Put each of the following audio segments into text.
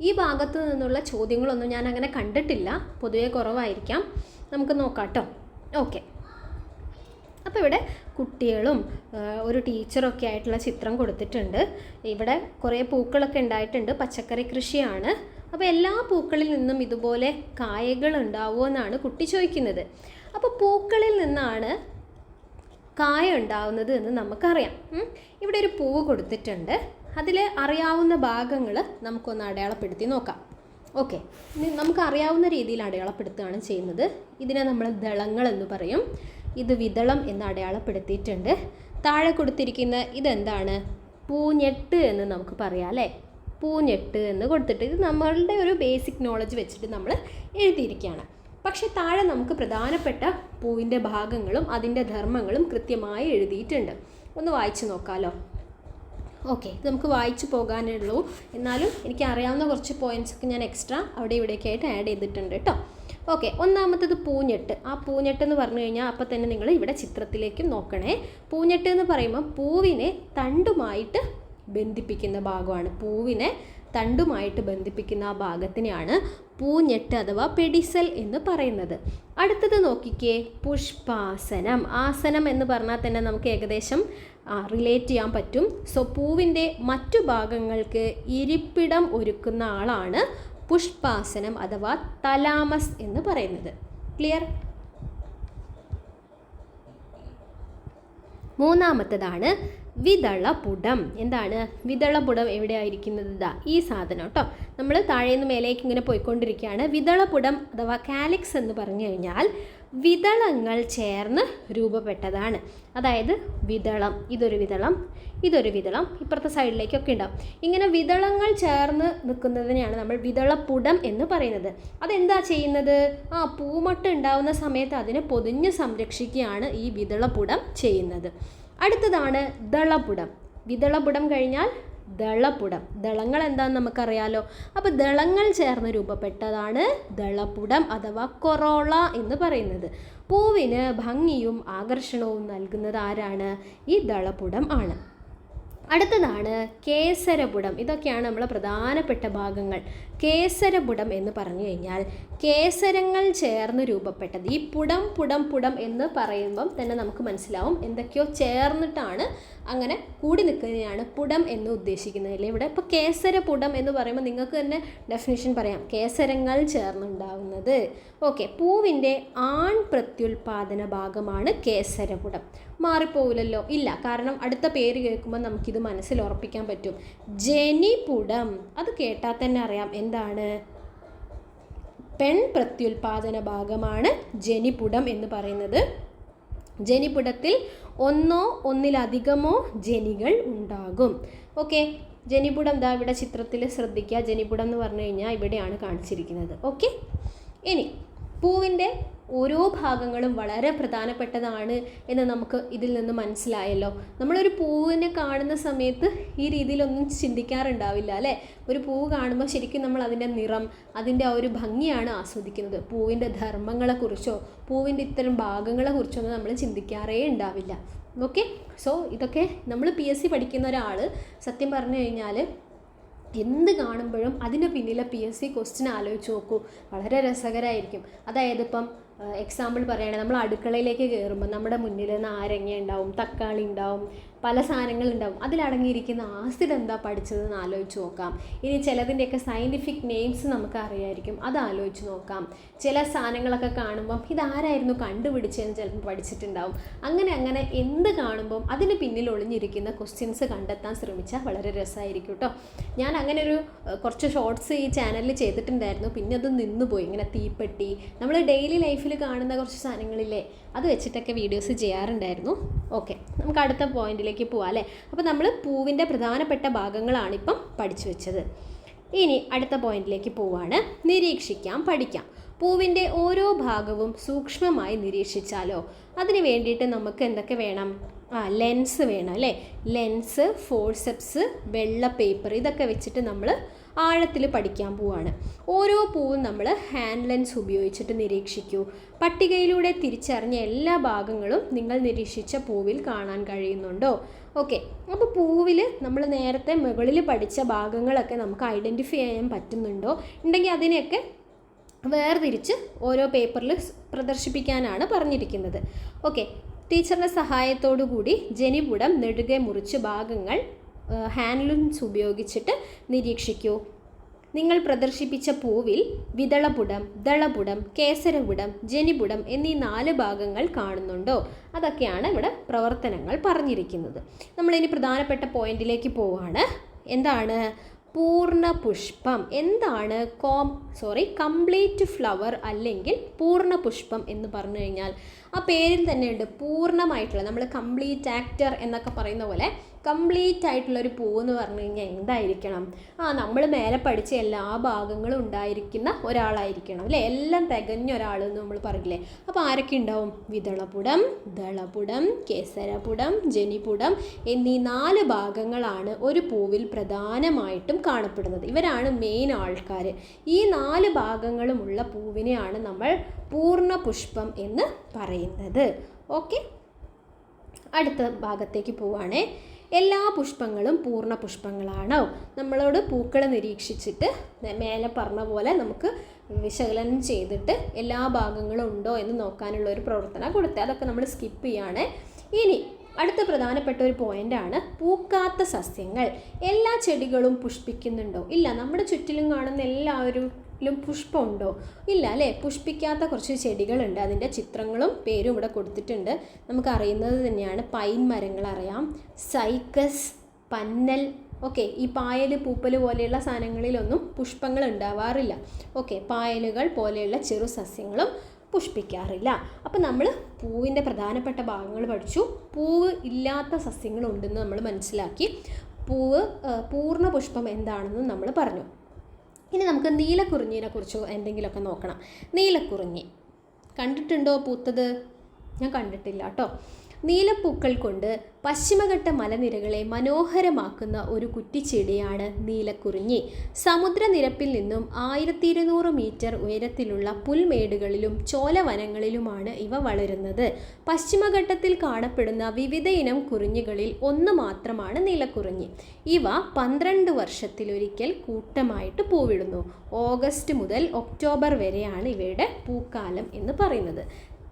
ഈ ഭാഗത്ത് നിന്നുള്ള ചോദ്യങ്ങളൊന്നും ഞാൻ അങ്ങനെ കണ്ടിട്ടില്ല, പൊതുവെ കുറവായിരിക്കാം. നമുക്ക് നോക്കാം കേട്ടോ. ഓക്കെ, അപ്പോൾ ഇവിടെ കുട്ടികളും ഒരു ടീച്ചറൊക്കെ ആയിട്ടുള്ള ചിത്രം കൊടുത്തിട്ടുണ്ട്. ഇവിടെ കുറേ പൂക്കളൊക്കെ ഉണ്ടായിട്ടുണ്ട്, പച്ചക്കറി കൃഷിയാണ്. അപ്പോൾ എല്ലാ പൂക്കളിൽ നിന്നും ഇതുപോലെ കായകൾ ഉണ്ടാവുമോ എന്നാണ് കുട്ടി ചോദിക്കുന്നത്. അപ്പോൾ പൂക്കളിൽ നിന്നാണ് കായ ഉണ്ടാവുന്നത് എന്ന് നമുക്കറിയാം. ഇവിടെ ഒരു പൂവ് കൊടുത്തിട്ടുണ്ട്, അതിൽ അറിയാവുന്ന ഭാഗങ്ങൾ നമുക്കൊന്ന് അടയാളപ്പെടുത്തി നോക്കാം. ഓക്കെ, നമുക്ക് അറിയാവുന്ന രീതിയിൽ അടയാളപ്പെടുത്തുകയാണ് ചെയ്യുന്നത്. ഇതിനെ നമ്മൾ ദളങ്ങൾ എന്ന് പറയും. ഇത് വിതളം എന്ന് അടയാളപ്പെടുത്തിയിട്ടുണ്ട്. താഴെ കൊടുത്തിരിക്കുന്ന ഇതെന്താണ്? പൂഞ്ഞെട്ട് എന്ന് നമുക്ക് പറയാം അല്ലേ. പൂഞ്ഞെട്ട് എന്ന് കൊടുത്തിട്ട് ഇത് നമ്മളുടെ ഒരു ബേസിക് നോളജ് വെച്ചിട്ട് നമ്മൾ എഴുതിയിരിക്കുകയാണ്. പക്ഷേ താഴെ നമുക്ക് പ്രധാനപ്പെട്ട പൂവിൻ്റെ ഭാഗങ്ങളും അതിൻ്റെ ധർമ്മങ്ങളും കൃത്യമായി എഴുതിയിട്ടുണ്ട്. ഒന്ന് വായിച്ചു നോക്കാമല്ലോ. ഓക്കെ, ഇത് നമുക്ക് വായിച്ചു പോകാനേ ഉള്ളൂ. എന്നാലും എനിക്ക് അറിയാവുന്ന കുറച്ച് പോയിൻറ്റ്സൊക്കെ ഞാൻ എക്സ്ട്രാ അവിടെ ഇവിടെയൊക്കെ ആയിട്ട് ആഡ് ചെയ്തിട്ടുണ്ട് കേട്ടോ. ഓക്കെ, ഒന്നാമത്തത് പൂഞ്ഞെട്ട്. ആ പൂഞ്ഞെട്ട് എന്ന് പറഞ്ഞു കഴിഞ്ഞാൽ അപ്പം തന്നെ നിങ്ങൾ ഇവിടെ ചിത്രത്തിലേക്ക് നോക്കണേ. പൂഞ്ഞെട്ട് എന്ന് പറയുമ്പോൾ പൂവിനെ തണ്ടുമായിട്ട് ബന്ധിപ്പിക്കുന്ന ഭാഗമാണ്. പൂവിനെ തണ്ടുമായിട്ട് ബന്ധിപ്പിക്കുന്ന ആ ഭാഗത്തിനെയാണ് പൂഞ്ഞെട്ട് അഥവാ പെഡിസൽ എന്ന് പറയുന്നത്. അടുത്തത് നോക്കിക്കേ, പുഷ്പാസനം. ആസനം എന്ന് പറഞ്ഞാൽ തന്നെ നമുക്ക് ഏകദേശം റിലേറ്റ് ചെയ്യാൻ പറ്റും. സോ പൂവിൻ്റെ മറ്റു ഭാഗങ്ങൾക്ക് ഇരിപ്പിടം ഒരുക്കുന്ന ആളാണ് പുഷ്പാസനം അഥവാ തലാമസ് എന്ന് പറയുന്നത്. ക്ലിയർ? മൂന്നാമത്തതാണ് വിതളപുടം. എന്താണ് വിതളപുടം? എവിടെയായിരിക്കുന്നത്? ഇതാ ഈ സാധനം കേട്ടോ. നമ്മൾ താഴേന്ന് മേലേക്ക് ഇങ്ങനെ പോയിക്കൊണ്ടിരിക്കുകയാണ്. വിതളപുടം അഥവാ കാലിക്സ് എന്ന് പറഞ്ഞു കഴിഞ്ഞാൽ വിതളങ്ങൾ ചേർന്ന് രൂപപ്പെട്ടതാണ്. അതായത് വിതളം, ഇതൊരു വിതളം, ഇതൊരു വിതളം, ഇപ്പുറത്തെ സൈഡിലേക്കൊക്കെ ഉണ്ടാവും. ഇങ്ങനെ വിതളങ്ങൾ ചേർന്ന് നിൽക്കുന്നതിനെയാണ് നമ്മൾ വിതളപുടം എന്ന് പറയുന്നത്. അതെന്താ ചെയ്യുന്നത്? പൂമൊട്ട് ഉണ്ടാവുന്ന സമയത്ത് അതിനെ പൊതിഞ്ഞ് സംരക്ഷിക്കുകയാണ് ഈ വിതളപുടം ചെയ്യുന്നത്. അടുത്തതാണ് ദളപുടം. വിതളപുടം കഴിഞ്ഞാൽ ദളപുടം. ദളങ്ങൾ എന്താണെന്ന് നമുക്കറിയാലോ. അപ്പോൾ ദളങ്ങൾ ചേർന്ന് രൂപപ്പെട്ടതാണ് ദളപുടം അഥവാ കൊറോള എന്ന് പറയുന്നത്. പൂവിന് ഭംഗിയും ആകർഷണവും നൽകുന്നത് ആരാണ്? ഈ ദളപുടം ആണ്. അടുത്തതാണ് കേസരപുടം. ഇതൊക്കെയാണ് നമ്മളെ പ്രധാനപ്പെട്ട ഭാഗങ്ങൾ. കേസരപുടം എന്ന് പറഞ്ഞു കഴിഞ്ഞാൽ കേസരങ്ങൾ ചേർന്ന് രൂപപ്പെട്ടത്. ഈ പുടം പുടം പുടം എന്ന് പറയുമ്പം തന്നെ നമുക്ക് മനസ്സിലാവും എന്തൊക്കെയോ ചേർന്നിട്ടാണ് അങ്ങനെ കൂടി നിൽക്കുന്നതിനാണ് പുടം എന്ന് ഉദ്ദേശിക്കുന്നത്. ഇവിടെ ഇപ്പോൾ കേസരപുടം എന്ന് പറയുമ്പോൾ നിങ്ങൾക്ക് തന്നെ ഡെഫിനിഷൻ പറയാം, കേസരങ്ങൾ ചേർന്നുണ്ടാവുന്നത്. ഓക്കെ, പൂവിൻ്റെ ആൺ പ്രത്യുൽപാദന ഭാഗമാണ് കേസരപുടം. മാറിപ്പോവില്ലല്ലോ? ഇല്ല, കാരണം അടുത്ത പേര് കേൾക്കുമ്പോൾ നമുക്കിത് മനസ്സിൽ ഉറപ്പിക്കാൻ പറ്റും. ജനിപുടം, അത് കേട്ടാൽ തന്നെ അറിയാം എന്താണ്? പെൺ പ്രത്യുൽപാദന ഭാഗമാണ് ജനിപുടം എന്ന് പറയുന്നത്. ജനിപുടത്തിൽ ഒന്നോ ഒന്നിലധികമോ ജനികൾ ഉണ്ടാകും. ഓക്കെ, ജനിപുടം ദാ ഇവിടെ ചിത്രത്തിൽ ശ്രദ്ധിക്കുക. ജനിപുടം എന്ന് പറഞ്ഞു കഴിഞ്ഞാൽ ഇവിടെയാണ് കാണിച്ചിരിക്കുന്നത്. ഓക്കെ, ഇനി പൂവിൻ്റെ ഓരോ ഭാഗങ്ങളും വളരെ പ്രധാനപ്പെട്ടതാണ് എന്ന് നമുക്ക് ഇതിൽ നിന്ന് മനസ്സിലായല്ലോ. നമ്മളൊരു പൂവിനെ കാണുന്ന സമയത്ത് ഈ രീതിയിലൊന്നും ചിന്തിക്കാറുണ്ടാവില്ല അല്ലേ. ഒരു പൂവ് കാണുമ്പോൾ ശരിക്കും നമ്മൾ അതിൻ്റെ നിറം, അതിൻ്റെ ആ ഒരു ഭംഗിയാണ് ആസ്വദിക്കുന്നത്. പൂവിൻ്റെ ധർമ്മങ്ങളെക്കുറിച്ചോ പൂവിൻ്റെ ഇത്തരം ഭാഗങ്ങളെക്കുറിച്ചൊന്നും നമ്മൾ ചിന്തിക്കാറേ ഉണ്ടാവില്ല. ഓക്കെ, സോ ഇതൊക്കെ നമ്മൾ PSC പഠിക്കുന്ന ഒരാൾ സത്യം പറഞ്ഞു കഴിഞ്ഞാൽ എന്ത് കാണുമ്പോഴും അതിൻ്റെ പിന്നിലെ PSC ക്വസ്റ്റ്യൻ ആലോചിച്ച് നോക്കൂ, വളരെ രസകരമായിരിക്കും. അതായത് ഇപ്പം എക്സാമ്പിൾ പറയുകയാണെങ്കിൽ നമ്മൾ അടുക്കളയിലേക്ക് കയറുമ്പോൾ നമ്മുടെ മുന്നിൽ നാരങ്ങ ഉണ്ടാവും, തക്കാളി ഉണ്ടാവും, പല സാധനങ്ങളുണ്ടാവും. അതിലടങ്ങിയിരിക്കുന്ന ആസിഡ് എന്താ പഠിച്ചതെന്ന് ആലോചിച്ച് നോക്കാം. ഇനി ചിലതിൻ്റെയൊക്കെ സയൻറ്റിഫിക് നെയിംസ് നമുക്ക് അറിയായിരിക്കും, അത് ആലോചിച്ച് നോക്കാം. ചില സാധനങ്ങളൊക്കെ കാണുമ്പം ഇതാരായിരുന്നു കണ്ടുപിടിച്ചതെന്ന് ചിലപ്പോൾ പഠിച്ചിട്ടുണ്ടാവും. അങ്ങനെ എന്ത് കാണുമ്പം അതിന് പിന്നിൽ ഒളിഞ്ഞിരിക്കുന്ന ക്വസ്റ്റ്യൻസ് കണ്ടെത്താൻ ശ്രമിച്ചാൽ വളരെ രസമായിരിക്കും കേട്ടോ. ഞാൻ അങ്ങനെ ഒരു കുറച്ച് ഷോർട്സ് ഈ ചാനലിൽ ചെയ്തിട്ടുണ്ടായിരുന്നു, പിന്നെ അത് നിന്നുപോയി. ഇങ്ങനെ തീപ്പെട്ടി, നമ്മൾ ഡെയിലി ലൈഫിൽ കാണുന്ന കുറച്ച് സാധനങ്ങളില്ലേ, അത് വെച്ചിട്ടൊക്കെ വീഡിയോസ് ചെയ്യാറുണ്ടായിരുന്നു. ഓക്കെ, നമുക്ക് അടുത്ത പോയിന്റിലേക്ക് പോവാം അല്ലേ. അപ്പോൾ നമ്മൾ പൂവിൻ്റെ പ്രധാനപ്പെട്ട ഭാഗങ്ങളാണിപ്പം പഠിച്ചു വെച്ചത്. ഇനി അടുത്ത പോയിന്റിലേക്ക് പോവാണ്. നിരീക്ഷിക്കാം, പഠിക്കാം. പൂവിൻ്റെ ഓരോ ഭാഗവും സൂക്ഷ്മമായി നിരീക്ഷിച്ചാലോ. അതിന് വേണ്ടിയിട്ട് നമുക്ക് എന്തൊക്കെ വേണം? ലെൻസ് വേണം അല്ലേ. ലെൻസ്, ഫോഴ്സെപ്സ്, വെള്ള പേപ്പർ, ഇതൊക്കെ വെച്ചിട്ട് നമ്മൾ ആ ആഴത്തിൽ പഠിക്കാൻ പോവാണ്. ഓരോ പൂവും നമ്മൾ ഹാൻഡ് ലെൻസ് ഉപയോഗിച്ചിട്ട് നിരീക്ഷിക്കൂ. പട്ടികയിലൂടെ തിരിച്ചറിഞ്ഞ എല്ലാ ഭാഗങ്ങളും നിങ്ങൾ നിരീക്ഷിച്ച പൂവിൽ കാണാൻ കഴിയുന്നുണ്ടോ? ഓക്കെ, അപ്പോൾ പൂവിൽ നമ്മൾ നേരത്തെ മുകളിൽ പഠിച്ച ഭാഗങ്ങളൊക്കെ നമുക്ക് ഐഡൻറ്റിഫൈ ചെയ്യാൻ പറ്റുന്നുണ്ടോ? ഉണ്ടെങ്കിൽ അതിനെയൊക്കെ വേർതിരിച്ച് ഓരോ പേപ്പറിൽ പ്രദർശിപ്പിക്കാനാണ് പറഞ്ഞിരിക്കുന്നത്. ഓക്കെ, ടീച്ചറുടെ സഹായത്തോടു കൂടി ജനിപുടം നെടുകെ മുറിച്ച് ഭാഗങ്ങൾ ഹാൻഡ് ലെൻസ് ഉപയോഗിച്ചിട്ട് നിരീക്ഷിക്കൂ. നിങ്ങൾ പ്രദർശിപ്പിച്ച പൂവിൽ വിതളപുടം, ദളപുടം, കേസരപുടം, ജനിപുടം എന്നീ 4 ഭാഗങ്ങൾ കാണുന്നുണ്ടോ? അതൊക്കെയാണ് ഇവിടെ പ്രവർത്തനങ്ങൾ പറഞ്ഞിരിക്കുന്നത്. നമ്മളിനി പ്രധാനപ്പെട്ട പോയിന്റിലേക്ക് പോവുകയാണ്. എന്താണ് പൂർണ്ണ പുഷ്പം? എന്താണ് കംപ്ലീറ്റ് ഫ്ലവർ അല്ലെങ്കിൽ പൂർണ്ണ പുഷ്പം എന്ന് പറഞ്ഞു കഴിഞ്ഞാൽ ആ പേരിൽ തന്നെയുണ്ട് പൂർണ്ണമായിട്ടുള്ള, നമ്മൾ കംപ്ലീറ്റ് ആക്ടർ എന്നൊക്കെ പറയുന്ന പോലെ കംപ്ലീറ്റ് ആയിട്ടുള്ളൊരു പൂവെന്ന് പറഞ്ഞു കഴിഞ്ഞാൽ എന്തായിരിക്കണം? നമ്മൾ മേലെ പഠിച്ച എല്ലാ ഭാഗങ്ങളും ഉണ്ടായിരിക്കുന്ന ഒരാളായിരിക്കണം അല്ലേ? എല്ലാം തികഞ്ഞ ഒരാളെന്ന് നമ്മൾ പറയില്ലേ? അപ്പോൾ ആരൊക്കെ ഉണ്ടാവും? വിതളപുടം, ദളപുടം, കേസരപുടം, ജനിപുടം എന്നീ 4 ഭാഗങ്ങളാണ് ഒരു പൂവിൽ പ്രധാനമായിട്ടും കാണപ്പെടുന്നത്. ഇവരാണ് മെയിൻ ആൾക്കാർ. ഈ 4 ഭാഗങ്ങളുമുള്ള പൂവിനെയാണ് നമ്മൾ പൂർണ്ണ പുഷ്പം എന്ന് പറയുന്നത്. ഓക്കെ, അടുത്ത ഭാഗത്തേക്ക് പോവുകയാണേ. എല്ലാ പുഷ്പങ്ങളും പൂർണ്ണ പുഷ്പങ്ങളാണോ? നമ്മളോട് പൂക്കൾ നിരീക്ഷിച്ചിട്ട് മേലെ പറഞ്ഞ പോലെ നമുക്ക് വിശകലനം ചെയ്തിട്ട് എല്ലാ ഭാഗങ്ങളും ഉണ്ടോ എന്ന് നോക്കാനുള്ള ഒരു പ്രവർത്തനം കൊടുത്തത്. അതൊക്കെ നമ്മൾ സ്കിപ്പ് ചെയ്യാണ്. ഇനി അടുത്ത പ്രധാനപ്പെട്ട ഒരു പോയിൻ്റാണ് പൂക്കാത്ത സസ്യങ്ങൾ. എല്ലാ ചെടികളും പുഷ്പിക്കുന്നുണ്ടോ? ഇല്ല. നമ്മുടെ ചുറ്റിലും കാണുന്ന എല്ലാവരിലും പുഷ്പമുണ്ടോ? ഇല്ല അല്ലേ? പുഷ്പിക്കാത്ത കുറച്ച് ചെടികളുണ്ട്. അതിൻ്റെ ചിത്രങ്ങളും പേരും ഇവിടെ കൊടുത്തിട്ടുണ്ട്. നമുക്കറിയുന്നത് തന്നെയാണ്. പൈൻ മരങ്ങൾ അറിയാം, സൈക്കസ്, പന്നൽ. ഓക്കെ, ഈ പായൽ, പൂപ്പൽ പോലെയുള്ള സാധനങ്ങളിലൊന്നും പുഷ്പങ്ങൾ ഉണ്ടാവാറില്ല. ഓക്കെ, പായലുകൾ പോലെയുള്ള ചെറു സസ്യങ്ങളും പുഷ്പിക്കാറില്ല. അപ്പം നമ്മൾ പൂവിൻ്റെ പ്രധാനപ്പെട്ട ഭാഗങ്ങൾ പഠിച്ചു. പൂവ് ഇല്ലാത്ത സസ്യങ്ങളുണ്ടെന്ന് നമ്മൾ മനസ്സിലാക്കി. പൂർണ്ണ പുഷ്പം എന്താണെന്ന് നമ്മൾ പറഞ്ഞു. ഇനി നമുക്ക് നീലക്കുറിഞ്ഞിനെ കുറിച്ച് എന്തെങ്കിലുമൊക്കെ നോക്കണം. നീലക്കുറിഞ്ഞി കണ്ടിട്ടുണ്ടോ പൂത്തത്? ഞാൻ കണ്ടിട്ടില്ല കേട്ടോ. നീലപ്പൂക്കൾ കൊണ്ട് പശ്ചിമഘട്ട മലനിരകളെ മനോഹരമാക്കുന്ന ഒരു കുറ്റിച്ചെടിയാണ് നീലക്കുറിഞ്ഞി. സമുദ്രനിരപ്പിൽ നിന്നും 1200 മീറ്റർ ഉയരത്തിലുള്ള പുൽമേടുകളിലും ചോലവനങ്ങളിലുമാണ് ഇവ വളരുന്നത്. പശ്ചിമഘട്ടത്തിൽ കാണപ്പെടുന്ന വിവിധ ഇനം കുറിഞ്ഞികളിൽ ഒന്ന് മാത്രമാണ് നീലക്കുറിഞ്ഞി. ഇവ 12 വർഷത്തിലൊരിക്കൽ കൂട്ടമായിട്ട് പൂവിടുന്നു. ഓഗസ്റ്റ് മുതൽ ഒക്ടോബർ വരെയാണ് ഇവയുടെ പൂക്കാലം എന്ന് പറയുന്നത്.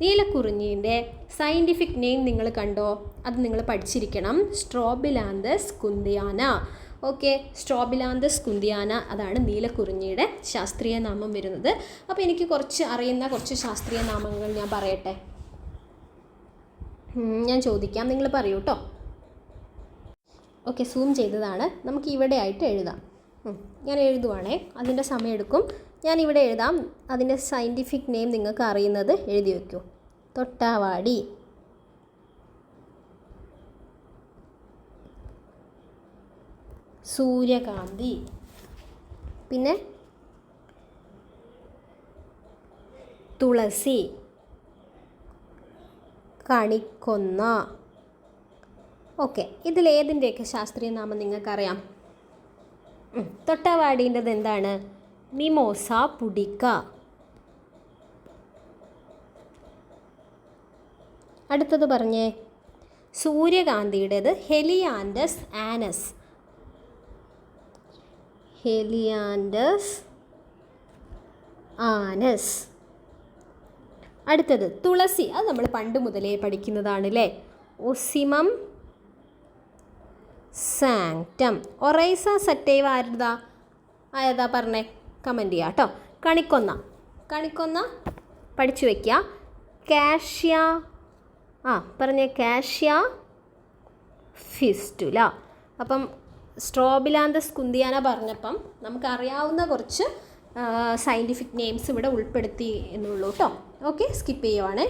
നീലക്കുറിഞ്ഞിൻ്റെ സയൻറ്റിഫിക് നെയിം നിങ്ങൾ കണ്ടോ? അത് നിങ്ങൾ പഠിച്ചിരിക്കണം. Strobilanthes kunthiana. Okay, strobilanthes kunthiana, അതാണ് നീലക്കുറിഞ്ഞിയുടെ ശാസ്ത്രീയ നാമം വരുന്നത്. അപ്പോൾ എനിക്ക് അറിയുന്ന കുറച്ച് ശാസ്ത്രീയ നാമങ്ങൾ ഞാൻ പറയട്ടെ. ഞാൻ ചോദിക്കാം, നിങ്ങൾ പറയൂ കേട്ടോ. ഓക്കെ, സൂം ചെയ്തതാണ്. നമുക്ക് ഇവിടെ ആയിട്ട് എഴുതാം. ഞാൻ എഴുതുവാണേ, അതിൻ്റെ സമയമെടുക്കും. ഞാനിവിടെ എഴുതാം. അതിൻ്റെ സയൻറ്റിഫിക് നെയിം നിങ്ങൾക്ക് അറിയുന്നത് എഴുതി വയ്ക്കൂ. തൊട്ടാവാടി, സൂര്യകാന്തി, പിന്നെ തുളസി, കണിക്കൊന്ന. ഓക്കെ, ഇതിലേതിൻ്റെയൊക്കെ ശാസ്ത്രീയ നാമം നിങ്ങൾക്കറിയാം? തൊട്ടാവാടീൻ്റെത് എന്താണ്? മിമോസ പുഡിക്ക. അടുത്തത് പറഞ്ഞേ. സൂര്യകാന്തിയുടേത് ഹെലിയാൻഡസ് ആനസ്. ഹെലിയാൻഡസ് ആനസ്. അടുത്തത് തുളസി. അത് നമ്മൾ പണ്ട് മുതലേ പഠിക്കുന്നതാണ് അല്ലേ? ഒസിമം സാങ്ക്ടം. ഒറൈസ സറ്റൈവ ആയതാ പറഞ്ഞേ? കമൻറ്റ് ചെയ്യാം കേട്ടോ. കണിക്കൊന്ന പഠിച്ചു വയ്ക്കുക. കാഷ്യ പറഞ്ഞേ, കാഷ്യ ഫിസ്റ്റുല. അപ്പം സ്ട്രോബിലാന്തസ് കുന്തിയാന പറഞ്ഞപ്പം നമുക്കറിയാവുന്ന കുറച്ച് സയൻറ്റിഫിക് നെയിംസ് ഇവിടെ ഉൾപ്പെടുത്തി എന്നുള്ളൂ കേട്ടോ. ഓക്കെ, സ്കിപ്പ് ചെയ്യുവാണ്.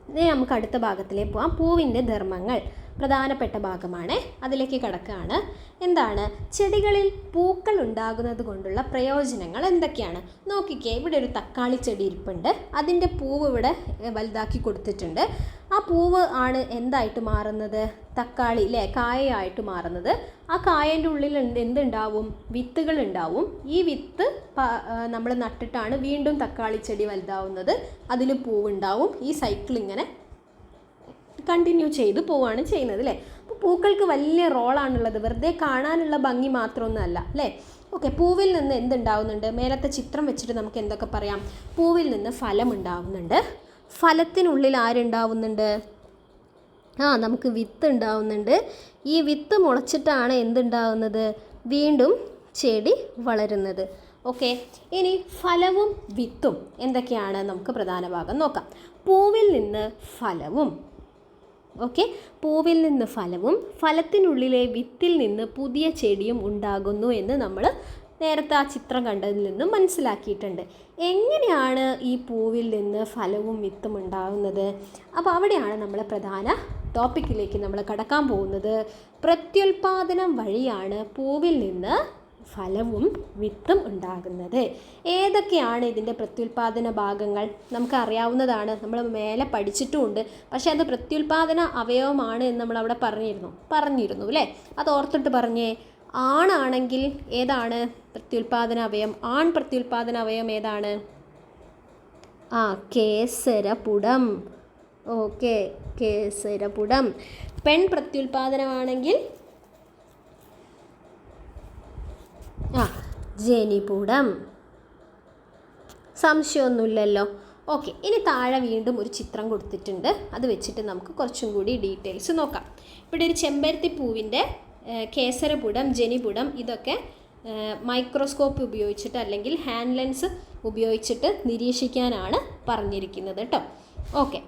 ഇനി നമുക്ക് അടുത്ത ഭാഗത്തിലേക്ക് പോകാം. പൂവിൻ്റെ ധർമ്മങ്ങൾ. പ്രധാനപ്പെട്ട ഭാഗമാണ്. അതിലേക്ക് കടക്കുകയാണ്. എന്താണ് ചെടികളിൽ പൂക്കൾ ഉണ്ടാകുന്നത് കൊണ്ടുള്ള പ്രയോജനങ്ങൾ എന്തൊക്കെയാണ്? നോക്കിക്കേ, ഇവിടെ ഒരു തക്കാളി ചെടി ഇരിപ്പുണ്ട്. അതിൻ്റെ പൂവ് ഇവിടെ വലുതാക്കി കൊടുത്തിട്ടുണ്ട്. ആ പൂവ് ആണ് എന്തായിട്ട് മാറുന്നത്? തക്കാളി അല്ലേ, കായയായിട്ട് മാറുന്നത്. ആ കായൻ്റെ ഉള്ളിൽ എന്തുണ്ടാവും? വിത്തുകൾ ഉണ്ടാവും. ഈ വിത്ത് നമ്മൾ നട്ടിട്ടാണ് വീണ്ടും തക്കാളി ചെടി വലുതാവുന്നത്. അതിൽ പൂവുണ്ടാവും. ഈ സൈക്കിൾ ഇങ്ങനെ കണ്ടിന്യൂ ചെയ്ത് പോവുകയാണ് ചെയ്യുന്നത് അല്ലേ. അപ്പോൾ പൂക്കൾക്ക് വലിയ റോളാണുള്ളത്. വെറുതെ കാണാനുള്ള ഭംഗി മാത്രമൊന്നുമല്ല അല്ലേ. ഓക്കെ, പൂവിൽ നിന്ന് എന്തുണ്ടാവുന്നുണ്ട്? മേലത്തെ ചിത്രം വെച്ചിട്ട് നമുക്ക് എന്തൊക്കെ പറയാം? പൂവിൽ നിന്ന് ഫലം ഉണ്ടാവുന്നുണ്ട്. ഫലത്തിനുള്ളിൽ ആരുണ്ടാവുന്നുണ്ട്? നമുക്ക് വിത്ത് ഉണ്ടാവുന്നുണ്ട്. ഈ വിത്ത് മുളച്ചിട്ടാണ് എന്തുണ്ടാവുന്നത്? വീണ്ടും ചെടി വളരുന്നത്. ഓക്കെ, ഇനി ഫലവും വിത്തും എന്തൊക്കെയാണ് നമുക്ക് പ്രധാന ഭാഗം നോക്കാം. പൂവിൽ നിന്ന് ഫലവും, ഓക്കെ, പൂവിൽ നിന്ന് ഫലവും ഫലത്തിനുള്ളിലെ വിത്തിൽ നിന്ന് പുതിയ ചെടിയും ഉണ്ടാകുന്നു എന്ന് നമ്മൾ നേരത്തെ ആ ചിത്രം കണ്ടതിൽ നിന്നും മനസ്സിലാക്കിയിട്ടുണ്ട്. എങ്ങനെയാണ് ഈ പൂവിൽ നിന്ന് ഫലവും വിത്തും ഉണ്ടാകുന്നത്? അപ്പോൾ അവിടെയാണ് നമ്മൾ പ്രധാന ടോപ്പിക്കിലേക്ക് നമ്മൾ കടക്കാൻ പോകുന്നത്. പ്രത്യുൽപാദനം വഴിയാണ് പൂവിൽ നിന്ന് ഫലവും വിത്തും ഉണ്ടാകുന്നത്. ഏതൊക്കെയാണ് ഇതിൻ്റെ പ്രത്യുൽപാദന ഭാഗങ്ങൾ? നമുക്കറിയാവുന്നതാണ്, നമ്മൾ മേലെ പഠിച്ചിട്ടുമുണ്ട്. പക്ഷേ അത് പ്രത്യുൽപാദന അവയവമാണ് എന്ന് നമ്മളവിടെ പറഞ്ഞിരുന്നു അല്ലേ. അത് ഓർത്തിട്ട് പറഞ്ഞേ. ആണാണെങ്കിൽ ഏതാണ് പ്രത്യുൽപാദന അവയവം? ആൺ പ്രത്യുൽപാദന അവയവം ഏതാണ്? കേസരപുടം. ഓക്കെ, കേസരപുടം. പെൺ പ്രത്യുൽപാദനമാണെങ്കിൽ ജനിപുടം. സംശയമൊന്നുമില്ലല്ലോ. ഓക്കെ, ഇനി താഴെ വീണ്ടും ഒരു ചിത്രം കൊടുത്തിട്ടുണ്ട്. അത് വെച്ചിട്ട് നമുക്ക് കുറച്ചും കൂടി ഡീറ്റെയിൽസ് നോക്കാം. ഇവിടെ ഒരു ചെമ്പരത്തി പൂവിൻ്റെ കേസരപുടം, ജനിപുടം ഇതൊക്കെ മൈക്രോസ്കോപ്പ് ഉപയോഗിച്ചിട്ട് അല്ലെങ്കിൽ ഹാൻഡ് ലെൻസ് ഉപയോഗിച്ചിട്ട് നിരീക്ഷിക്കാനാണ് പറഞ്ഞിരിക്കുന്നത് കേട്ടോ. ഓക്കെ,